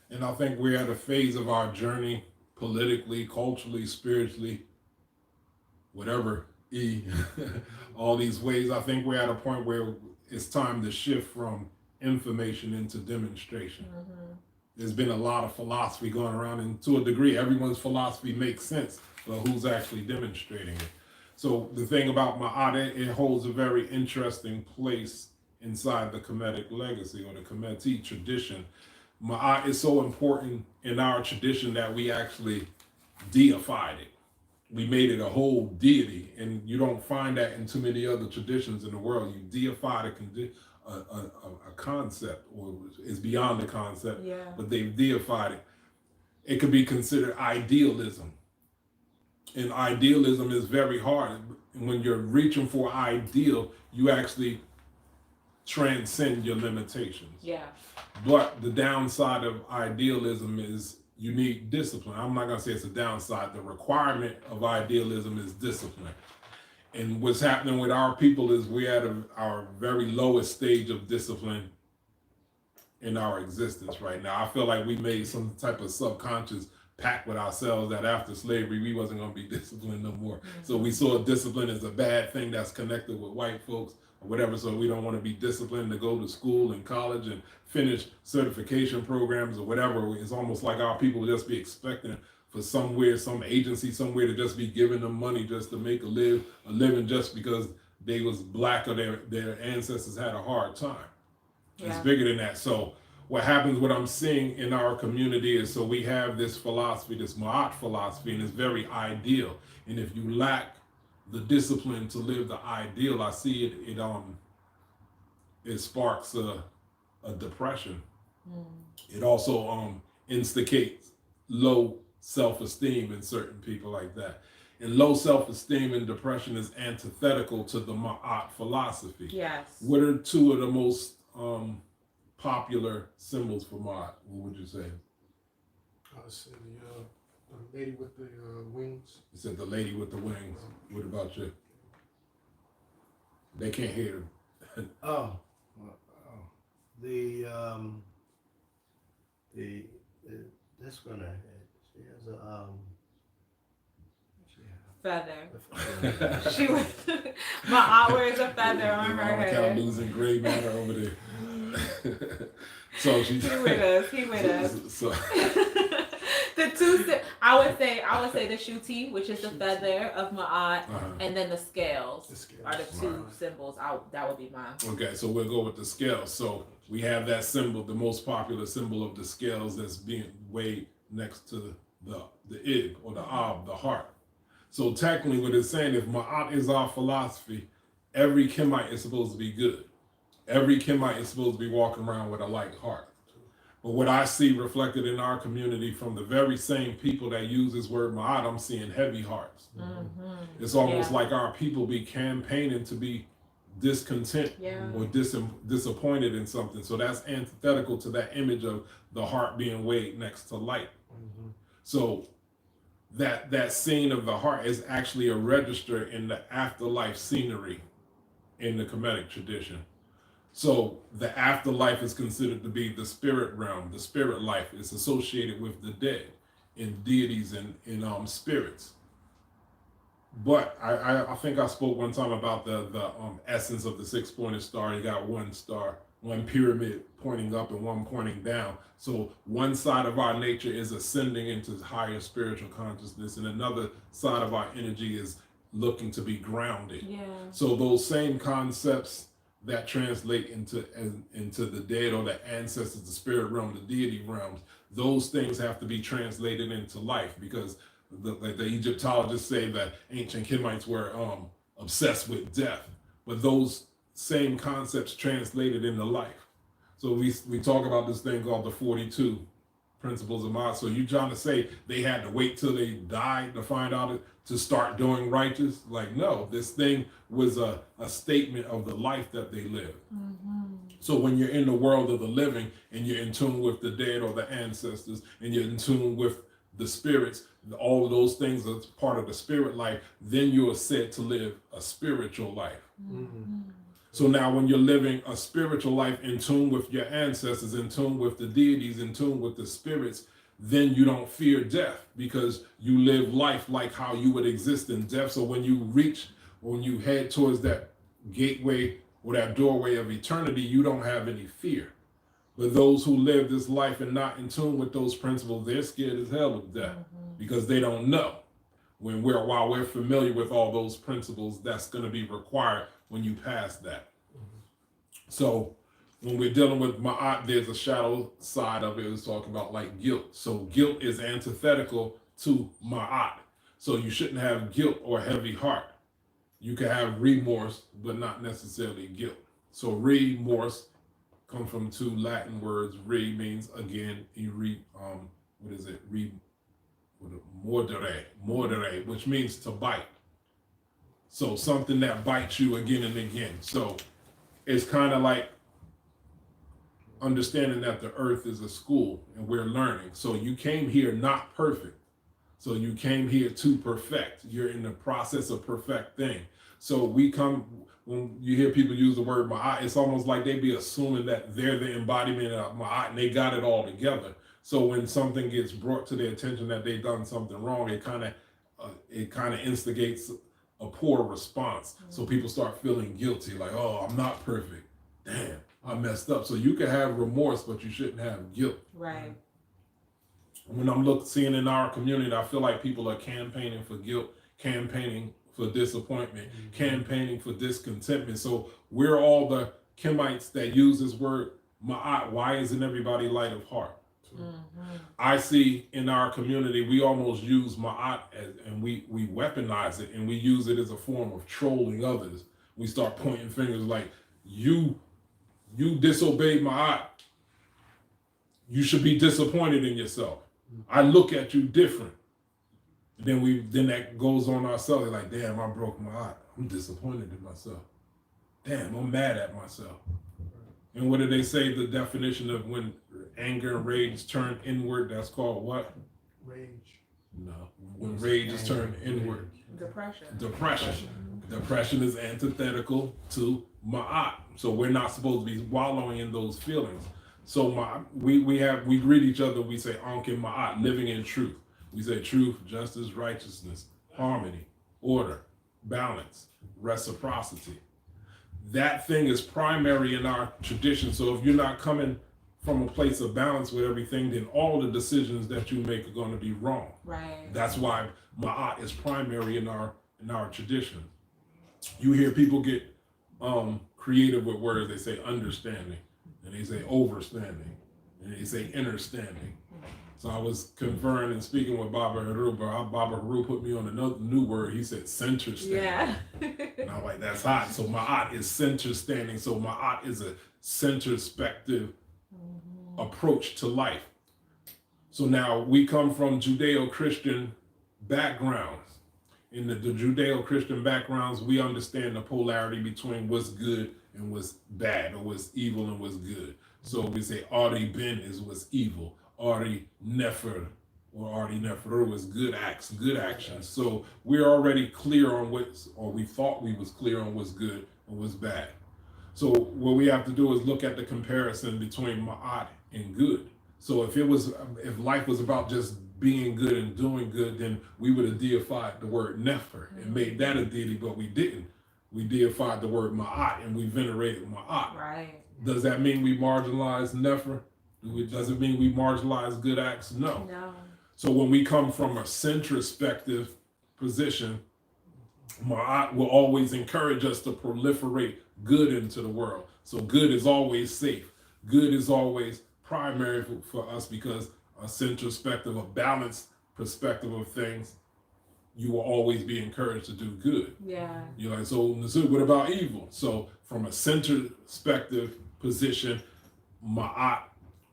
and I think we're at a phase of our journey, politically, culturally, spiritually, whatever, all these ways. I think we're at a point where it's time to shift from information into demonstration. There's been a lot of philosophy going around, and to a degree, everyone's philosophy makes sense, but who's actually demonstrating it? So the thing about Ma'at, it holds a very interesting place inside the Kemetic legacy or the Kemeti tradition. Ma'at is so important in our tradition that we actually deified it. We made it a whole deity, and you don't find that in too many other traditions in the world. You deify a concept, or it's beyond the concept, but they've deified it. It could be considered idealism, and idealism is very hard. When you're reaching for ideal, you actually transcend your limitations. But the downside of idealism is you need discipline. I'm not going to say it's a downside. The requirement of idealism is discipline. And what's happening with our people is we're at our very lowest stage of discipline in our existence right now. I feel like we made some type of subconscious pact with ourselves that after slavery, we wasn't going to be disciplined no more. So we saw discipline as a bad thing that's connected with white folks or whatever. So we don't want to be disciplined to go to school and college and finish certification programs or whatever. It's almost like our people just be expecting for somewhere, some agency somewhere to just be giving them money just to make a living just because they was black or their ancestors had a hard time. It's bigger than that. So what happens, what I'm seeing in our community is, so we have this philosophy, this Ma'at philosophy, and it's very ideal. And if you lack the discipline to live the ideal, I see it sparks a depression. It also instigates low self-esteem in certain people like that. And low self-esteem and depression is antithetical to the Ma'at philosophy. What are two of the most popular symbols for Maat? What would you say? I said the lady with the wings. You said the lady with the wings. What about you? They can't hear. This gonna. She has a feather. She was Ma'at wears a feather on her head. Losing gray matter over there. So she's he with us. So the two, I would say the shuti, which is the feather of Ma'at, and then the scales are the two symbols. That would be mine. Okay, so we'll go with the scales. So we have that symbol, the most popular symbol of the scales that's being weighed next to the ig or the ab, the heart. So technically what it's saying, if Ma'at is our philosophy, every Kemite is supposed to be good. Every Kemite is supposed to be walking around with a light heart. But what I see reflected in our community from the very same people that use this word Ma'at, I'm seeing heavy hearts. It's almost like our people be campaigning to be discontent or disappointed in something. So that's antithetical to that image of the heart being weighed next to light. So that scene of the heart is actually a register in the afterlife scenery in the Kemetic tradition. So the afterlife is considered to be the spirit realm. The spirit life is associated with the dead in deities and in spirits. But I think I spoke one time about the essence of the six-pointed star. You got one star, one pyramid pointing up and one pointing down. So one side of our nature is ascending into higher spiritual consciousness, and another side of our energy is looking to be grounded. Yeah. So those same concepts that translate into the dead or the ancestors, the spirit realm, the deity realms, those things have to be translated into life, because like the Egyptologists say that ancient Kemites were obsessed with death, but those same concepts translated into life. So we talk about this thing called the 42 principles of Maat. So you trying to say they had to wait till they died to find out it, to start doing righteous? Like, no, this thing was a statement of the life that they lived. Mm-hmm. So when you're in the world of the living and you're in tune with the dead or the ancestors, and you're in tune with the spirits, all of those things are part of the spirit life, then you are said to live a spiritual life. Mm-hmm. So now when you're living a spiritual life in tune with your ancestors, in tune with the deities, in tune with the spirits, then you don't fear death, because you live life like how you would exist in death. So when you head towards that gateway or that doorway of eternity, you don't have any fear. But those who live this life and not in tune with those principles, they're scared as hell of death, because they don't know. While we're familiar with all those principles, that's going to be required when you pass that. So when we're dealing with Maat, there's a shadow side of it. It's talking about like guilt. So guilt is antithetical to Maat. So you shouldn't have guilt or heavy heart. You can have remorse, but not necessarily guilt. So remorse comes from two Latin words. Re means again, mordere, which means to bite. So something that bites you again and again. So it's kind of like understanding that the earth is a school and we're learning. So you came here not perfect. So you came here to perfect. You're in the process of perfecting. So when you hear people use the word Ma'at, it's almost like they be assuming that they're the embodiment of Ma'at and they got it all together. So when something gets brought to their attention that they've done something wrong, it kind of instigates a poor response. So people start feeling guilty, like, oh, I'm not perfect. Damn, I messed up. So you can have remorse, but you shouldn't have guilt. Right. When I'm seeing in our community, I feel like people are campaigning for guilt, campaigning for disappointment, campaigning for discontentment. So we're all the Kemites that use this word Ma'at. Why isn't everybody light of heart? Mm-hmm. I see in our community, we almost use Ma'at and we weaponize it, and we use it as a form of trolling others. We start pointing fingers like, you disobeyed Ma'at. You should be disappointed in yourself. I look at you different. Then that goes on ourselves, like, damn, I broke my heart. I'm disappointed in myself. Damn, I'm mad at myself. And what do they say the definition of when anger and rage turn inward? That's called what? Rage. No. When rage is turned inward. Depression. Depression is antithetical to Ma'at. So we're not supposed to be wallowing in those feelings. So we greet each other, we say Ankh and Ma'at, living in truth. We say truth, justice, righteousness, harmony, order, balance, reciprocity. That thing is primary in our tradition. So if you're not coming from a place of balance with everything, then all the decisions that you make are going to be wrong. Right. That's why Ma'at is primary in our tradition. You hear people get creative with words. They say understanding, and they say overstanding, and they say understanding. So I was conferring and speaking with Baba Haru, but Baba Haru put me on another new word. He said center standing. Yeah. And I'm like, that's hot. So Ma'at is center standing. So Ma'at is a centrospective approach to life. So now we come from Judeo-Christian backgrounds. In the Judeo-Christian backgrounds, we understand the polarity between what's good and what's bad, or what's evil and what's good. So we say Ari Ben is what's evil. Ari Nefer or Ari Nefer was good acts, good actions. So we're already clear on we thought we was clear on what's good and what's bad. So what we have to do is look at the comparison between Ma'at and good. So if life was about just being good and doing good, then we would have deified the word Nefer and made that a deity, but we didn't. We deified the word Ma'at and we venerated Ma'at. Right. Does that mean we marginalize Nefer? Does it mean we marginalize good acts? No. No. So when we come from a centrospective position, Ma'at will always encourage us to proliferate good into the world. So good is always safe. Good is always primary for us because a centrospective, a balanced perspective of things, you will always be encouraged to do good. Yeah. You're like, so Naswt, what about evil? So from a centrospective position, Ma'at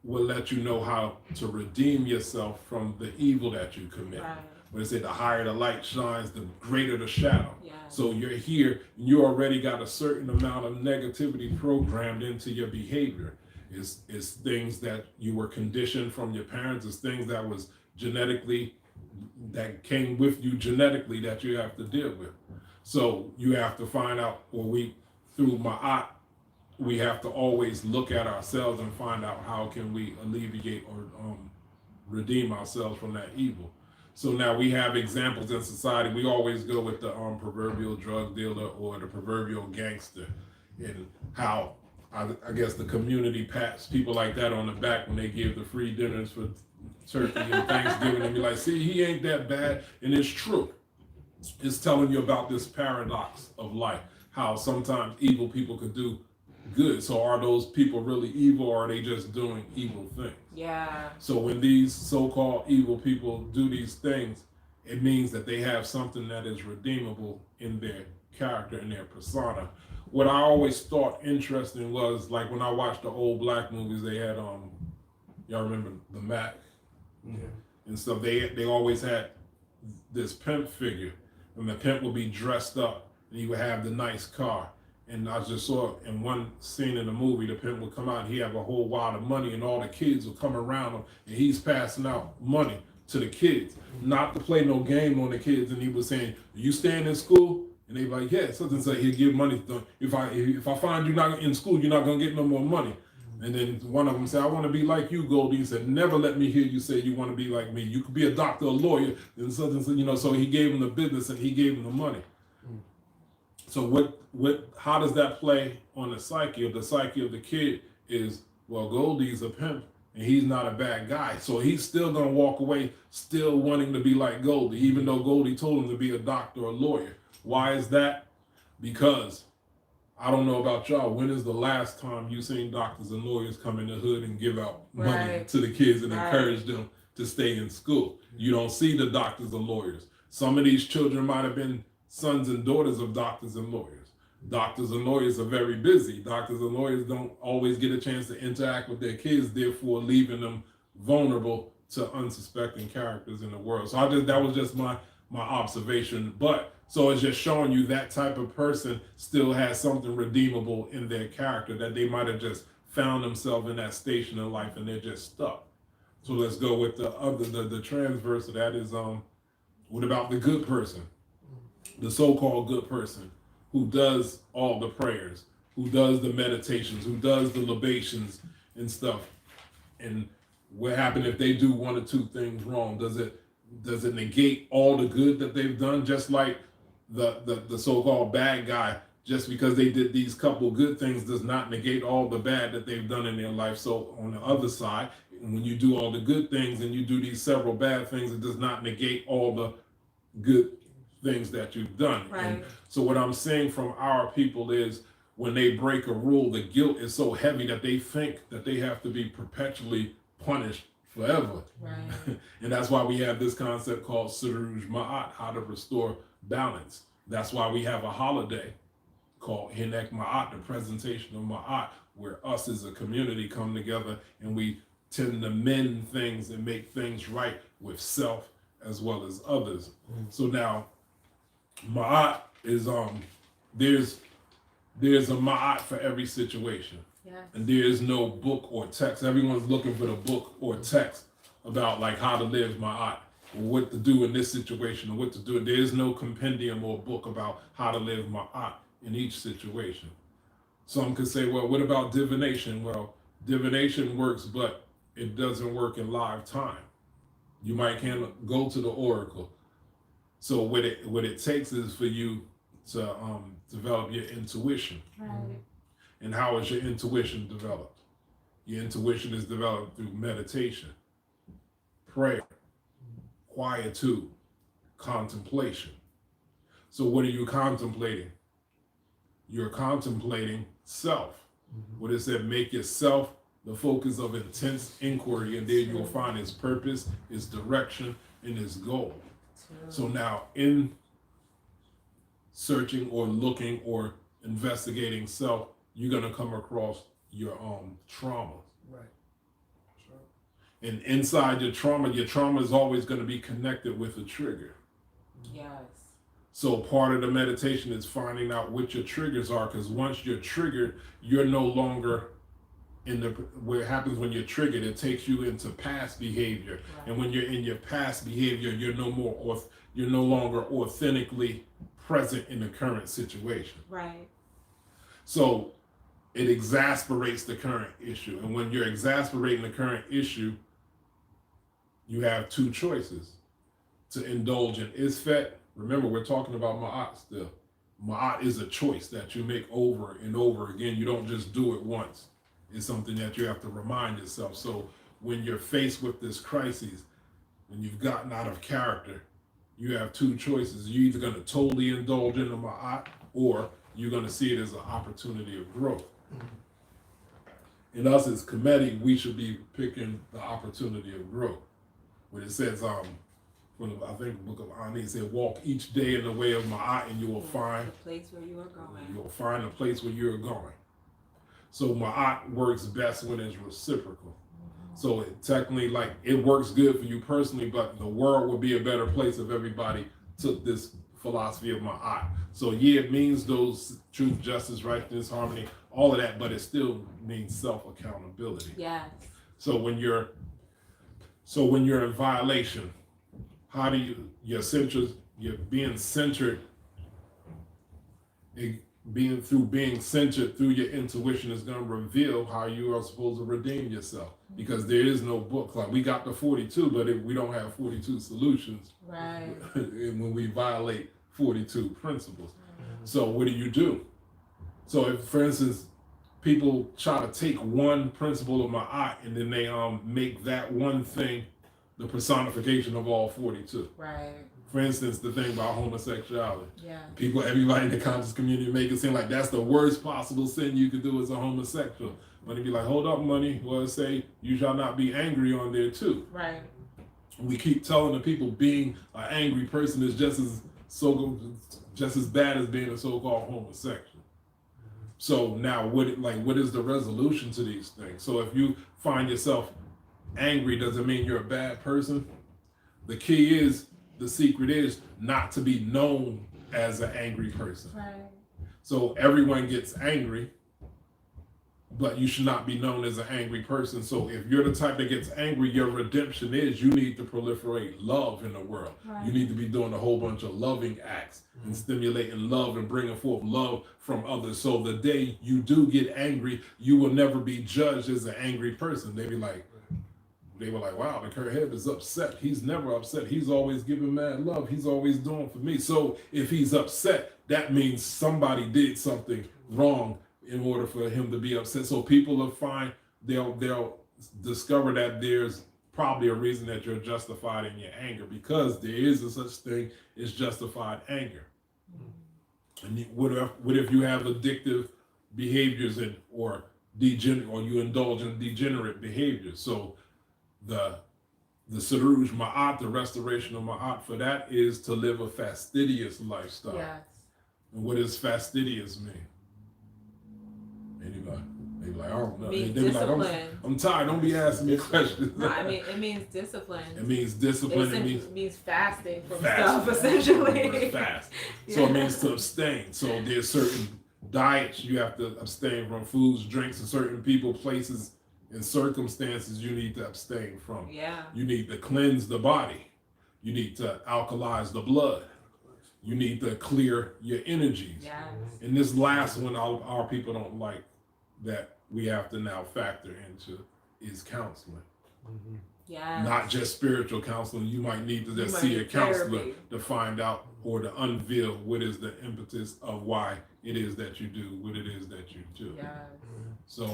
will let you know how to redeem yourself from the evil that you commit. Right. When they say the higher the light shines, the greater the shadow. Yeah. So you're here, you already got a certain amount of negativity programmed into your behavior. It's things that you were conditioned from your parents. It's things that was genetically, that came with you genetically that you have to deal with. So you have to find out, through Ma'at, we have to always look at ourselves and find out how can we alleviate or redeem ourselves from that evil. So now we have examples in society. We always go with the proverbial drug dealer or the proverbial gangster, and how I guess the community pats people like that on the back when they give the free dinners for Turkey and Thanksgiving and be like, see, he ain't that bad. And it's true. It's telling you about this paradox of life, how sometimes evil people could do good. So are those people really evil, or are they just doing evil things? Yeah. So when these so-called evil people do these things, it means that they have something that is redeemable in their character and their persona. What I always thought interesting was, like, when I watched the old black movies, they had y'all remember the Maat and stuff. They always had this pimp figure, and the pimp would be dressed up and he would have the nice car. And I just saw in one scene in the movie, the pimp would come out and he have a whole wad of money, and all the kids would come around him and he's passing out money to the kids, not to play no game on the kids. And he was saying, you staying in school? And they be like, yeah, something like he'll give money to them. If I find you not in school, you're not gonna get no more money. And then one of them said, I want to be like you, Goldie. He said, never let me hear you say you want to be like me. You could be a doctor, a lawyer, and something, so he gave him the business and he gave him the money. So how does that play on the psyche of the kid is, well, Goldie's a pimp and he's not a bad guy. So he's still gonna walk away still wanting to be like Goldie, even though Goldie told him to be a doctor or a lawyer. Why is that? Because I don't know about y'all, when is the last time you seen doctors and lawyers come in the hood and give out money to the kids and encourage them to stay in school? You don't see the doctors and lawyers. Some of these children might have been sons and daughters of doctors and lawyers. Doctors and lawyers are very busy. Doctors and lawyers don't always get a chance to interact with their kids, therefore leaving them vulnerable to unsuspecting characters in the world. So that was just my observation. But so it's just showing you that type of person still has something redeemable in their character, that they might have just found themselves in that station in life and they're just stuck. So let's go with the transverse of that is, what about the good person? The so-called good person who does all the prayers, who does the meditations, who does the libations and stuff. And what happened if they do one or two things wrong? Does it negate all the good that they've done? Just like the so-called bad guy, just because they did these couple good things does not negate all the bad that they've done in their life. So on the other side, when you do all the good things and you do these several bad things, it does not negate all the good things that you've done. Right. And so what I'm saying from our people is, when they break a rule, the guilt is so heavy that they think that they have to be perpetually punished forever. Right. And that's why we have this concept called Suruj Ma'at, how to restore balance. That's why we have a holiday called Hinek Ma'at, the presentation of Ma'at, where us as a community come together and we tend to mend things and make things right with self as well as others. So now Ma'at is there's a Ma'at for every situation. Yes. And there is no book or text. Everyone's looking for the book or text about like how to live Ma'at, or what to do in this situation, or what to do. There is no compendium or book about how to live Ma'at in each situation. Some could say, well, what about divination? Well, divination works, but it doesn't work in live time. You might can't go to the oracle. So what it takes is for you to develop your intuition. Right. And how is your intuition developed? Your intuition is developed through meditation, prayer, quietude, contemplation. So what are you contemplating? You're contemplating self. What it said, make yourself the focus of intense inquiry, and there you'll find his purpose, his direction, and his goal. So now in searching or looking or investigating self, you're gonna come across your traumas. Right. Sure. And inside your trauma is always gonna be connected with a trigger. Yes. So part of the meditation is finding out what your triggers are, because once you're triggered, you're no longer in the, what happens when you're triggered, it takes you into past behavior. Right. And when you're in your past behavior, you're no longer authentically present in the current situation. Right. So it exasperates the current issue. And when you're exasperating the current issue, you have two choices: to indulge in isfet. Remember, we're talking about Maat still. Maat is a choice that you make over and over again. You don't just do it once. It's something that you have to remind yourself. So when you're faced with this crisis, when you've gotten out of character, you have two choices. You're either going to totally indulge in the Maat, or you're going to see it as an opportunity of growth. In us as committee, we should be picking the opportunity of growth. When it says, from I think the book of Ani, it said, walk each day in the way of Maat, and you will find the place where you are going. You'll find a place where you're going. So Maat works best when it's reciprocal. So it technically, like, it works good for you personally, but the world would be a better place if everybody took this philosophy of Maat. So yeah, it means those truth, justice, righteousness, harmony, all of that, but it still means self-accountability. Yes. So when you're in violation, how do you're being centered, being centered through your intuition is going to reveal how you are supposed to redeem yourself, because there is no book. Like, we got the 42, but we don't have 42 solutions. Right. When we violate 42 principles. So what do? So if, for instance, people try to take one principle of Maat and then they make that one thing the personification of all 42. Right. For instance, the thing about homosexuality. Yeah. Everybody in the conscious community make it seem like that's the worst possible sin you could do as a homosexual. But it'd be like, hold up, money. Well, it say, you shall not be angry on there too. Right. We keep telling the people being an angry person is just as bad as being a so-called homosexual. So now, what is the resolution to these things? So if you find yourself angry, doesn't mean you're a bad person. The secret is not to be known as an angry person. Right. So everyone gets angry, but you should not be known as an angry person. So if you're the type that gets angry, your redemption is you need to proliferate love in the world. Right. You need to be doing a whole bunch of loving acts and stimulating love and bringing forth love from others. So the day you do get angry, you will never be judged as an angry person. They were like, wow, the Kurheb is upset. He's never upset. He's always giving mad love. He's always doing for me. So if he's upset, that means somebody did something wrong in order for him to be upset. So people will find, they'll discover that there's probably a reason that you're justified in your anger, because there is a such thing as justified anger. And what if you have addictive behaviors or you indulge in degenerate behaviors? So the Saruj Ma'at, the restoration of Ma'at for that is to live a fastidious lifestyle. Yes. And what does fastidious mean? Anybody? They be like, I don't know. It means They be like, discipline. I'm tired. Don't be asking me questions. No, I mean, it means discipline. It means discipline. It means fasting from Fasting. stuff, essentially. Fast. So it means to abstain. So there's certain diets you have to abstain from, foods, drinks, and certain people, places, and circumstances you need to abstain from. Yeah. You need to cleanse the body. You need to alkalize the blood. You need to clear your energies. Yes. And this last one, all of our people don't like that we have to now factor into is counseling. Mm-hmm. Yes. Not just spiritual counseling. You might need to You just might see a need counselor therapy. to find out or to unveil what is the impetus of why it is that you do what it is that you do. Yes. So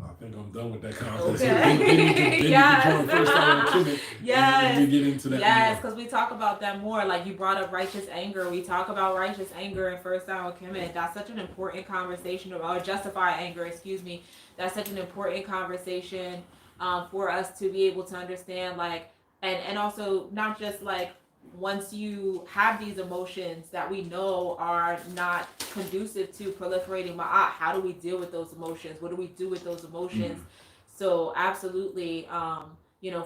I think I'm done with that conversation. Okay. Then you can Yes. join first time on Timid. Yes. And we get into that. Yes, more. because we talk about that more. Like you brought up righteous anger. We talk about righteous anger in First Down Kemet. That's such an important conversation, or justified anger, excuse me. That's such an important conversation for us to be able to understand, like, and also not just like once you have these emotions that we know are not conducive to proliferating Maat, how do we deal with those emotions? What do we do with those emotions? So absolutely,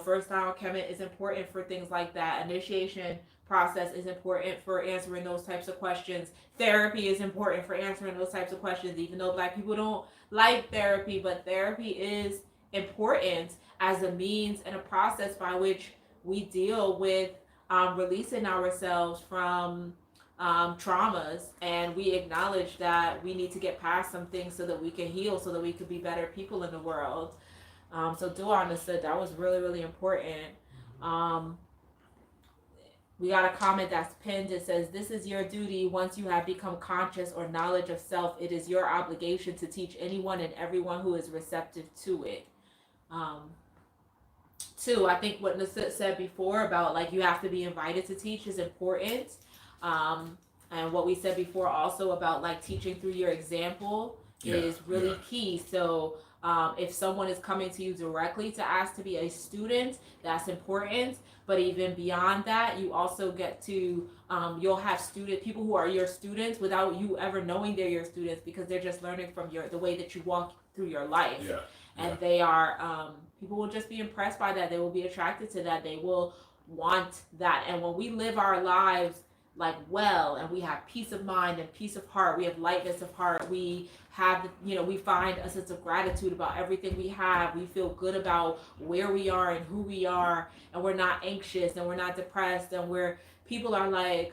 First Down Kemet is important for things like that. Initiation process is important for answering those types of questions. Therapy is important for answering those types of questions, even though Black people don't like therapy, but therapy is important as a means and a process by which we deal with releasing ourselves from traumas, and we acknowledge that we need to get past some things so that we can heal, so that we could be better people in the world. So Dua understood that was really, really important. We got a comment that's pinned. It says, "This is your duty. Once you have become conscious or knowledge of self, it is your obligation to teach anyone and everyone who is receptive to it." Two, I think what Naswt said before about like you have to be invited to teach is important. And what we said before also about like teaching through your example is really key. So if someone is coming to you directly to ask to be a student, that's important. But even beyond that, you also get to, you'll have people who are your students without you ever knowing they're your students, because they're just learning from the way that you walk through your life. Yeah. And they are, people will just be impressed by that. They will be attracted to that. They will want that. And when we live our lives like well, and we have peace of mind and peace of heart, we have lightness of heart, we have, we find a sense of gratitude about everything we have, we feel good about where we are and who we are, and we're not anxious and we're not depressed, and people are like,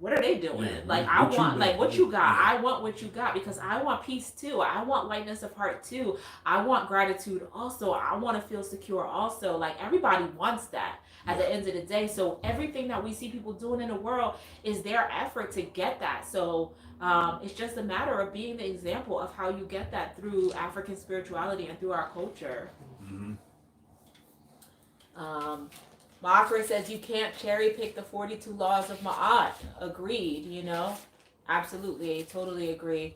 what are they doing? Like, I want, like, what you got? I want what you got, because I want peace too. I want lightness of heart too. I want gratitude also. I want to feel secure also. Like, everybody wants that at the end of the day. So everything that we see people doing in the world is their effort to get that. So it's just a matter of being the example of how you get that through African spirituality and through our culture. Ma'afra says you can't cherry pick the 42 laws of Ma'at. Agreed, Absolutely, totally agree.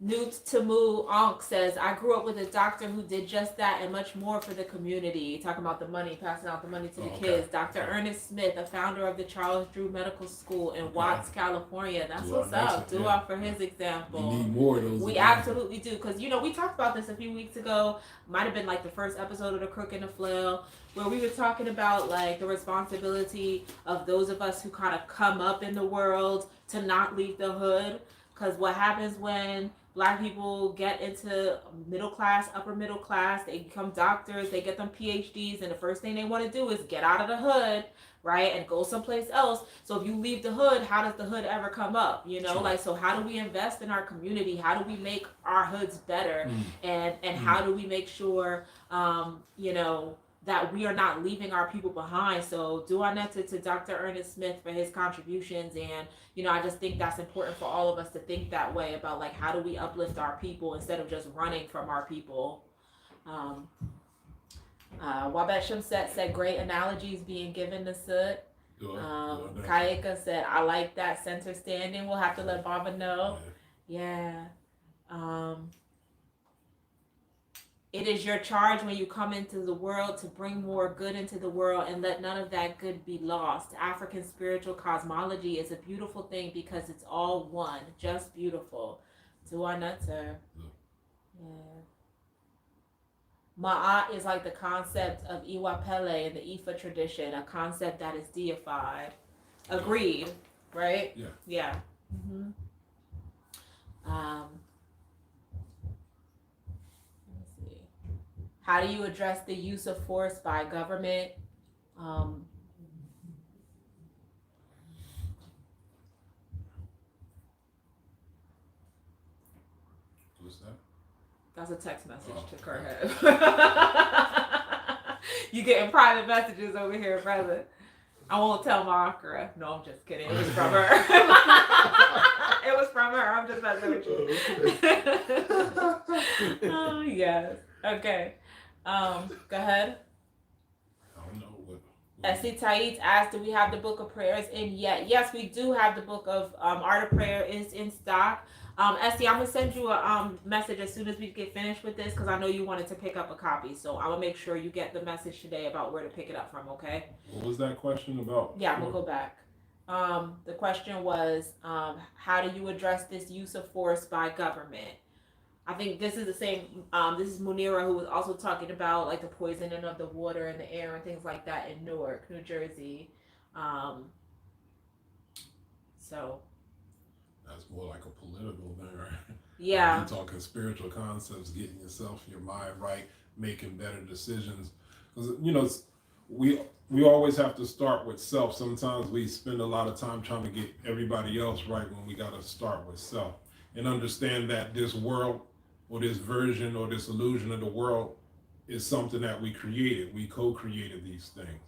Newt Tamu Ankh says, I grew up with a doctor who did just that and much more for the community. Talking about the money, passing out the money to the kids. Dr. Ernest Smith, a founder of the Charles Drew Medical School in Watts, California. That's what's up. Dua for his example. We need more of those. We absolutely do. Because, we talked about this a few weeks ago. Might have been like the first episode of the Crook and the Flail, where we were talking about like the responsibility of those of us who kind of come up in the world to not leave the hood. Because what happens when Black people get into middle class, upper middle class, they become doctors, they get them PhDs, and the first thing they want to do is get out of the hood, right, and go someplace else. So if you leave the hood, how does the hood ever come up? Like, so how do we invest in our community? How do we make our hoods better? And how do we make sure, that we are not leaving our people behind? So dua neta to Dr. Ernest Smith for his contributions. And, I just think that's important for all of us to think that way about, like, how do we uplift our people instead of just running from our people? Wabet Shamset said, great analogies being given to Soot. Kayeka said, I like that center standing. We'll have to let Baba know. Yeah. It is your charge when you come into the world to bring more good into the world and let none of that good be lost. African spiritual cosmology is a beautiful thing because it's all one, just beautiful. Dua Nutter. Yeah. Ma'at is like the concept of Iwapele in the Ifa tradition, a concept that is deified. Agreed, right? Yeah. Mm-hmm. Let's see. How do you address the use of force by government? What's that? That's a text message Oh, to Kerhead. You getting private messages over here, brother. I won't tell Makara. No, I'm just kidding. It was from her. It was from her. I'm just messing with you. Oh, yes. Okay. Go ahead. I don't know what. Essie Taid asked, do we have the book of prayers in yet? Yes, we do have the book of Art of Prayer is in stock. Essie, I'm going to send you a message as soon as we get finished with this because I know you wanted to pick up a copy. So I will make sure you get the message today about where to pick it up from, okay? What was that question about? Yeah, I'm going to go back. The question was, how do you address this use of force by government? I think this is the same. This is Munira, who was also talking about like the poisoning of the water and the air and things like that in Newark, New Jersey. So That's more like a political thing, right? yeah, You're talking spiritual concepts, getting yourself, your mind right, making better decisions. Because we always have to start with self. Sometimes we spend a lot of time trying to get everybody else right when we got to start with self and understand that this world or this version or this illusion of the world is something that we created. We co-created these things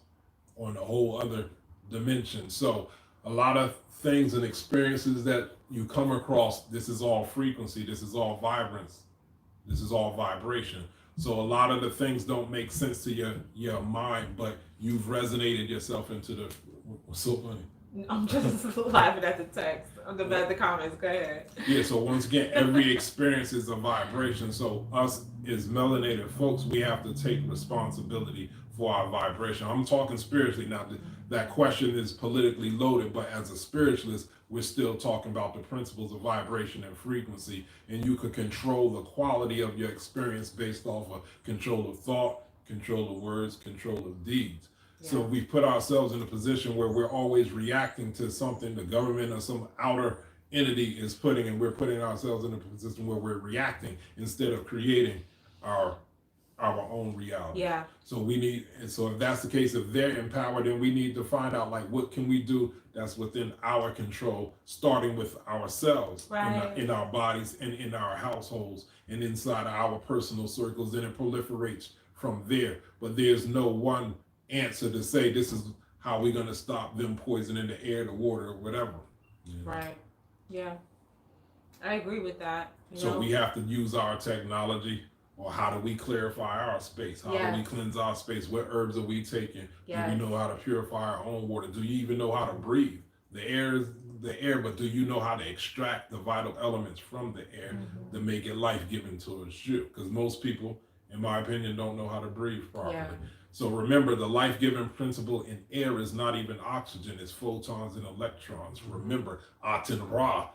on a whole other dimension. So a lot of things and experiences that you come across, this is all frequency, this is all vibrance, this is all vibration. So a lot of the things don't make sense to your mind, but you've resonated yourself into the. What's so funny? I'm just laughing at the text. I'm the bad the comments. Go ahead. Yeah, so once again, every experience is a vibration. So us as melanated folks, we have to take responsibility for our vibration. I'm talking spiritually now. That question is politically loaded, but as a spiritualist, we're still talking about the principles of vibration and frequency, and you could control the quality of your experience based off of control of thought, control of words, control of deeds. Yeah. So we put ourselves in a position where we're always reacting to something the government or some outer entity is putting, and we're putting ourselves in a position where we're reacting instead of creating our own reality. Yeah. So we need, and so if that's the case, if they're empowered, then we need to find out like what can we do that's within our control, starting with ourselves, right, in our bodies and in our households and inside our personal circles. Then it proliferates from there. But there's no one answer to say this is how we're going to stop them poisoning the air, the water, or whatever. Right. Yeah. I agree with that. So we have to use our technology. Or how do we clarify our space? How do we cleanse our space? What herbs are we taking? Yes. Do we know how to purify our own water? Do you even know how to breathe? The air is the air, but do you know how to extract the vital elements from the air to make it life-giving towards you? Because most people, in my opinion, don't know how to breathe properly. Yeah. So remember, the life-giving principle in air is not even oxygen, it's photons and electrons. Remember, Aten Ra.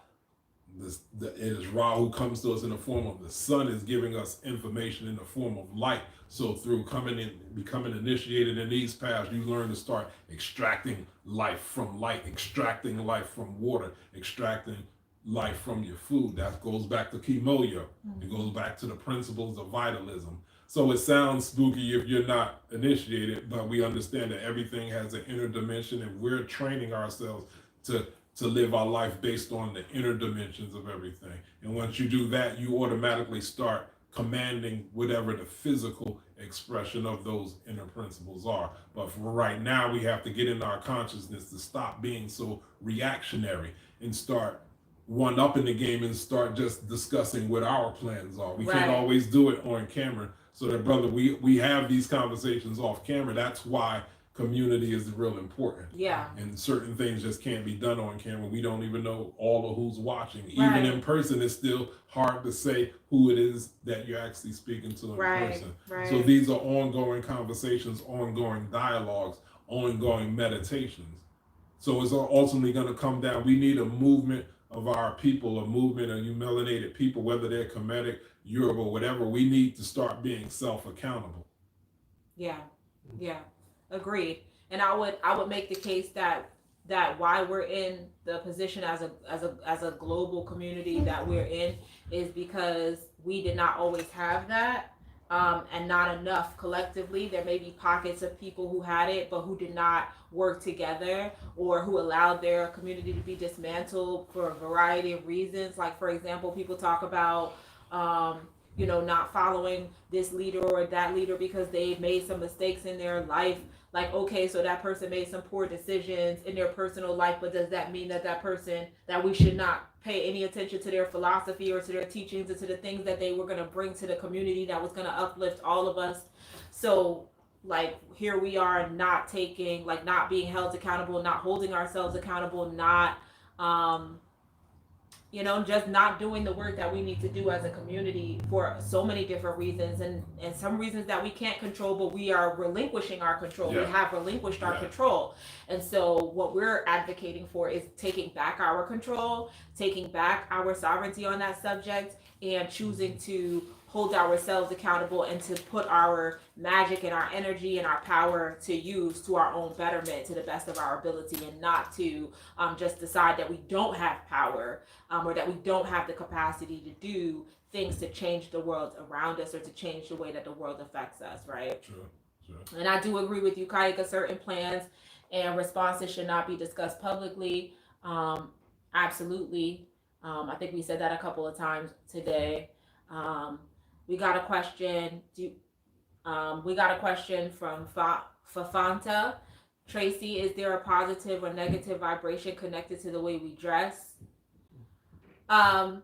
It is Ra who comes to us in the form of the sun, is giving us information in the form of light. So through becoming initiated in these paths, you learn to start extracting life from light, extracting life from water, extracting life from your food. That goes back to Kimoyo. It goes back to the principles of vitalism. So it sounds spooky if you're not initiated, but we understand that everything has an inner dimension, and we're training ourselves to live our life based on the inner dimensions of everything. And once you do that, you automatically start commanding whatever the physical expression of those inner principles are. But for right now, we have to get in our consciousness to stop being so reactionary and start one-upping the game and start just discussing what our plans are. We can't always do it on camera. So that, brother, we have these conversations off camera. That's why community is real important. Yeah. And certain things just can't be done on camera. We don't even know all of who's watching. Even in person, it's still hard to say who it is that you're actually speaking to in person. Right. So these are ongoing conversations, ongoing dialogues, ongoing meditations. So it's ultimately going to come down. We need a movement of our people, a movement of you melanated people, whether they're Kemetic, Yoruba, whatever. We need to start being self-accountable. Yeah. Yeah. Agreed. And I would make the case that why we're in the position as a global community that we're in is because we did not always have that. and not enough collectively. There may be pockets of people who had it, but who did not work together, or who allowed their community to be dismantled for a variety of reasons. Like, for example, people talk about, not following this leader or that leader because they made some mistakes in their life. Like, okay, so that person made some poor decisions in their personal life, but does that mean that that we should not pay any attention to their philosophy or to their teachings or to the things that they were going to bring to the community that was going to uplift all of us? So, like, here we are not taking, like, not being held accountable, not holding ourselves accountable, not, um, just not doing the work that we need to do as a community for so many different reasons, and some reasons that we can't control, but we are relinquishing our control. We have relinquished our control. And so what we're advocating for is taking back our control, taking back our sovereignty on that subject, and choosing to hold ourselves accountable and to put our magic and our energy and our power to use to our own betterment to the best of our ability, and not to just decide that we don't have power, or that we don't have the capacity to do things to change the world around us or to change the way that the world affects us, right? Sure. And I do agree with you, Kaika. Certain plans and responses should not be discussed publicly. Absolutely. I think we said that a couple of times today. We got a question. We got a question from Fafanta. Tracy, is there a positive or negative vibration connected to the way we dress? I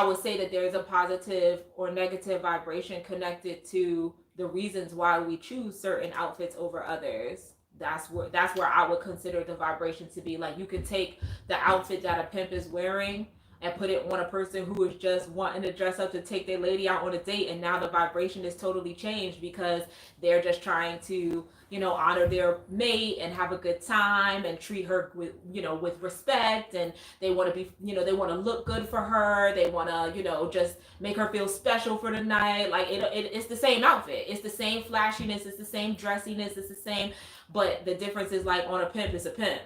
would say that there's a positive or negative vibration connected to the reasons why we choose certain outfits over others. That's where I would consider the vibration to be. Like, you can take the outfit that a pimp is wearing and put it on a person who is just wanting to dress up to take their lady out on a date, and now the vibration is totally changed because they're just trying to, honor their mate and have a good time and treat her with respect, and they want to be, they want to look good for her, they want to, just make her feel special for the night. Like, it's the same outfit, it's the same flashiness, it's the same dressiness, it's the same, but the difference is, like, on a pimp, it's a pimp.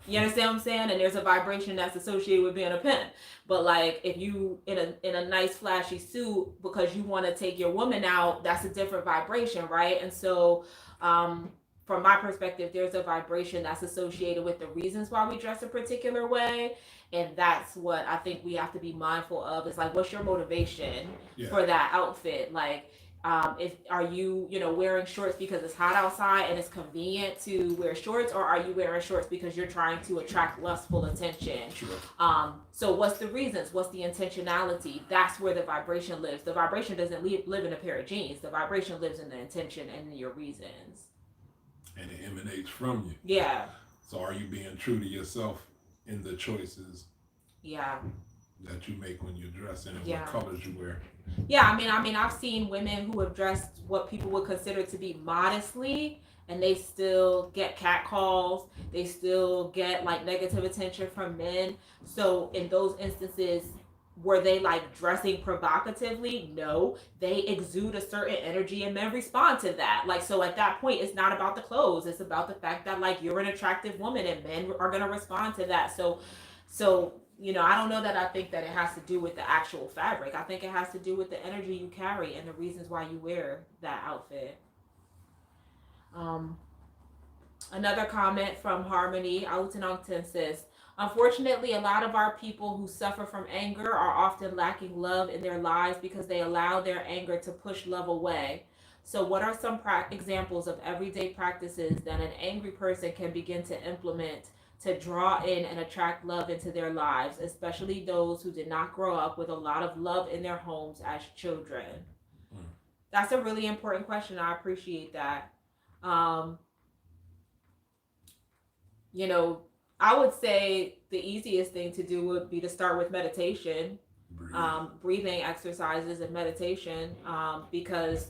You understand what I'm saying? And there's a vibration that's associated with being a pimp. But, like, if you in a nice flashy suit because you want to take your woman out, that's a different vibration, right? And so, from my perspective, there's a vibration that's associated with the reasons why we dress a particular way, and that's what I think we have to be mindful of. Is, like, what's your motivation for that outfit? Like, if are you wearing shorts because it's hot outside and it's convenient to wear shorts, or are you wearing shorts because you're trying to attract lustful attention? Sure. So what's the reasons? What's the intentionality? That's where the vibration lives. The vibration doesn't live in a pair of jeans. The vibration lives in the intention and your reasons. And it emanates from you. Yeah. So are you being true to yourself in the choices? Yeah. That you make when you're dressing, and what colors you wear. Yeah, I mean, I've seen women who have dressed what people would consider to be modestly, and they still get catcalls. They still get, like, negative attention from men. So in those instances, were they, like, dressing provocatively? No, they exude a certain energy, and men respond to that. Like, so at that point, it's not about the clothes. It's about the fact that, like, you're an attractive woman, and men are gonna respond to that. So. I don't know that I think that it has to do with the actual fabric. I think it has to do with the energy you carry and the reasons why you wear that outfit. Another comment from Harmony, Autanongton says, unfortunately, a lot of our people who suffer from anger are often lacking love in their lives because they allow their anger to push love away. So what are some examples of everyday practices that an angry person can begin to implement to draw in and attract love into their lives, especially those who did not grow up with a lot of love in their homes as children? That's a really important question. I appreciate that. I would say the easiest thing to do would be to start with meditation, breathing exercises and meditation, because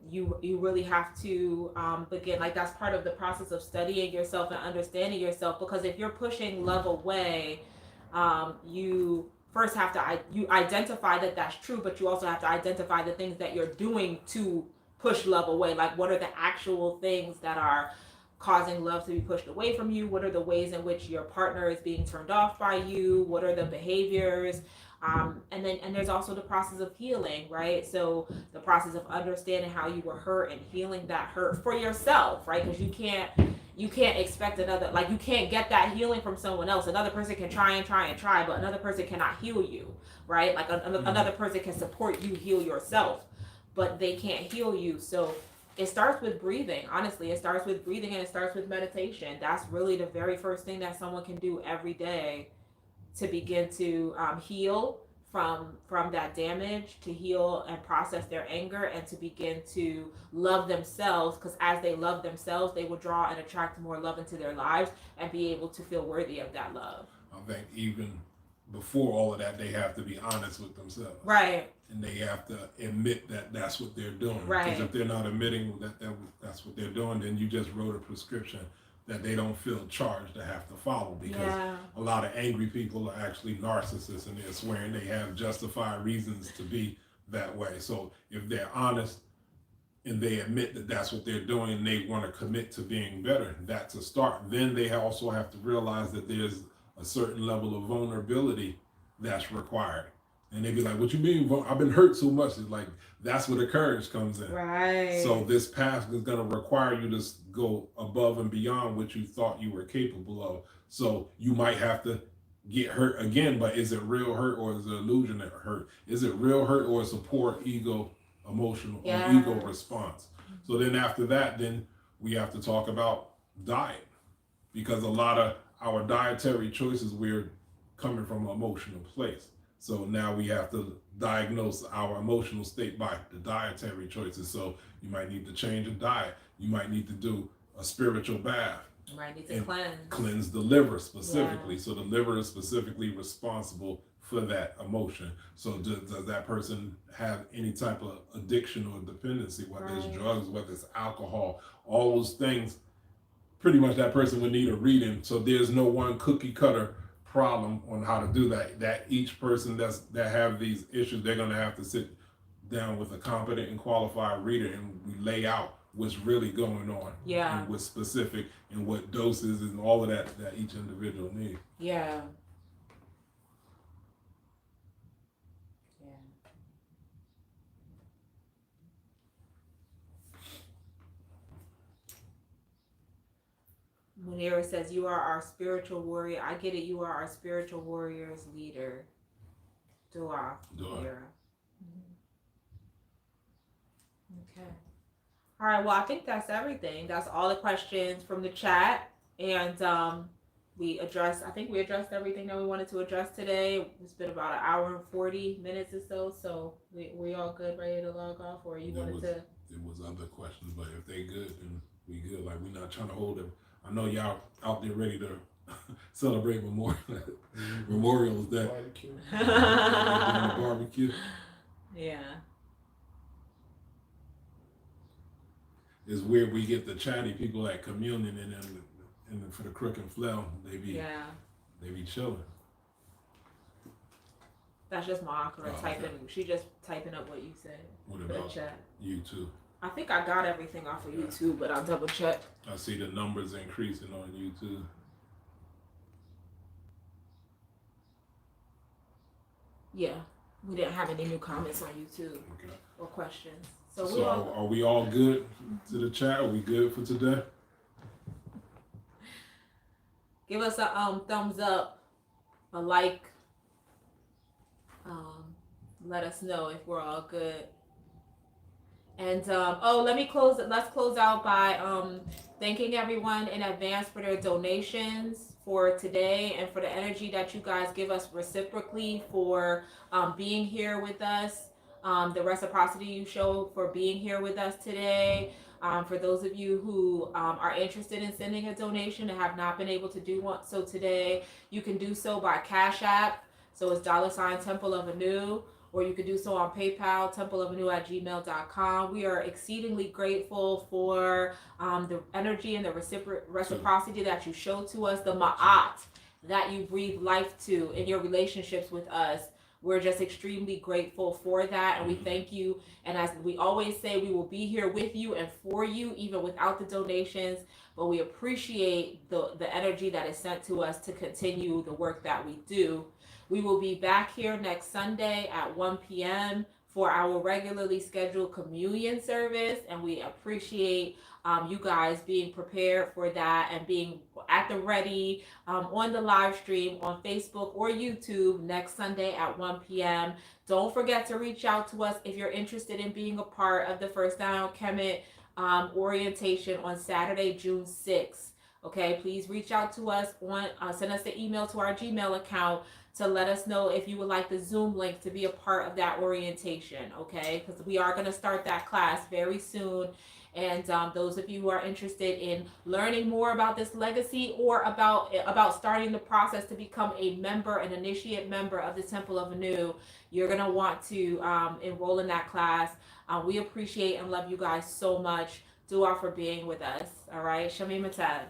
you really have to begin, like, that's part of the process of studying yourself and understanding yourself, because if you're pushing love away, you first have to you identify that that's true, but you also have to identify the things that you're doing to push love away. Like, what are the actual things that are causing love to be pushed away from you? What are the ways in which your partner is being turned off by you? What are the behaviors? And there's also the process of healing, right? So the process of understanding how you were hurt and healing that hurt for yourself, right? Because you can't expect another, like, you can't get that healing from someone else. Another person can try and try and try, but another person cannot heal you, right? Like another person can support you heal yourself, but they can't heal you. So it starts with breathing. Honestly, it starts with breathing, and it starts with meditation. That's really the very first thing that someone can do every day to begin to heal from that damage, to heal and process their anger, and to begin to love themselves, because as they love themselves, they will draw and attract more love into their lives and be able to feel worthy of that love. I think even before all of that, they have to be honest with themselves. Right. And they have to admit that that's what they're doing. Right. Because if they're not admitting that's what they're doing, then you just wrote a prescription that they don't feel charged to have to follow. Because a lot of angry people are actually narcissists, and they're swearing they have justified reasons to be that way. So if they're honest and they admit that that's what they're doing, and they want to commit to being better, that's a start. Then they also have to realize that there's a certain level of vulnerability that's required. And they be like, what you mean? I've been hurt so much. It's like, that's where the courage comes in. Right. So this path is going to require you to go above and beyond what you thought you were capable of. So you might have to get hurt again, but is it real hurt, or is it illusion that hurt? Is it real hurt, or is it a poor ego emotional or ego response? So then after that, then we have to talk about diet, because a lot of our dietary choices, we're coming from an emotional place. So now we have to diagnose our emotional state by the dietary choices. So you might need to change your diet. You might need to do a spiritual bath. You might need to cleanse the liver specifically. So the liver is specifically responsible for that emotion. So does that person have any type of addiction or dependency, whether it's drugs, whether it's alcohol, all those things? Pretty much that person would need a reading. So there's no one cookie cutter problem on how to do that. That each person that have these issues, they're going to have to sit down with a competent and qualified reader, and we lay out what's really going on, and what's specific, and what doses and all of that each individual needs. Yeah. Munira says, you are our spiritual warrior. I get it. You are our spiritual warrior's leader. Dua. Munira. Okay. All right. Well, I think that's everything. That's all the questions from the chat. And I think we addressed everything that we wanted to address today. It's been about an hour and 40 minutes or so. So we all good, ready to log off? Or you wanted to? There was other questions, but if they good, then we good. Like, we're not trying to hold them. I know y'all out there ready to celebrate Memorial's Day. Barbecue. Yeah. It's weird, we get the chatty people at communion, and for the Crook and Flail, they be chilling. That's just Ma'akra typing. Okay. She just typing up what you said. What about the chat? YouTube? I think I got everything off of YouTube, but I'll double check. I see the numbers increasing on YouTube. Yeah, we didn't have any new comments on YouTube or questions. So are we all good to the chat? Are we good for today? Give us a thumbs up, a like. Let us know if we're all good. And let's close out by thanking everyone in advance for their donations for today, and for the energy that you guys give us reciprocally for being here with us, the reciprocity you show for being here with us today. For those of you who are interested in sending a donation and have not been able to do so today, you can do so by Cash App. So it's $ Temple of Anu, or you can do so on PayPal, templeofanu@gmail.com. We are exceedingly grateful for the energy and the reciprocity that you show to us, the Maat that you breathe life to in your relationships with us, we're just extremely grateful for that, and we thank you. And as we always say, we will be here with you and for you, even without the donations. But we appreciate the energy that is sent to us to continue the work that we do. We will be back here next Sunday at 1 p.m. for our regularly scheduled communion service, and we appreciate you guys being prepared for that and being at the ready on the live stream on Facebook or YouTube next Sunday at 1 p.m. Don't forget to reach out to us if you're interested in being a part of the First Down Kemet orientation on Saturday, June 6th. Okay, please reach out to us on send us an email to our Gmail account to let us know if you would like the Zoom link to be a part of that orientation. Okay, because we are going to start that class very soon. And those of you who are interested in learning more about this legacy or about starting the process to become a member, an initiate member of the Temple of Anu, you're going to want to enroll in that class. We appreciate and love you guys so much. Dua for being with us. All right. Shami Matad.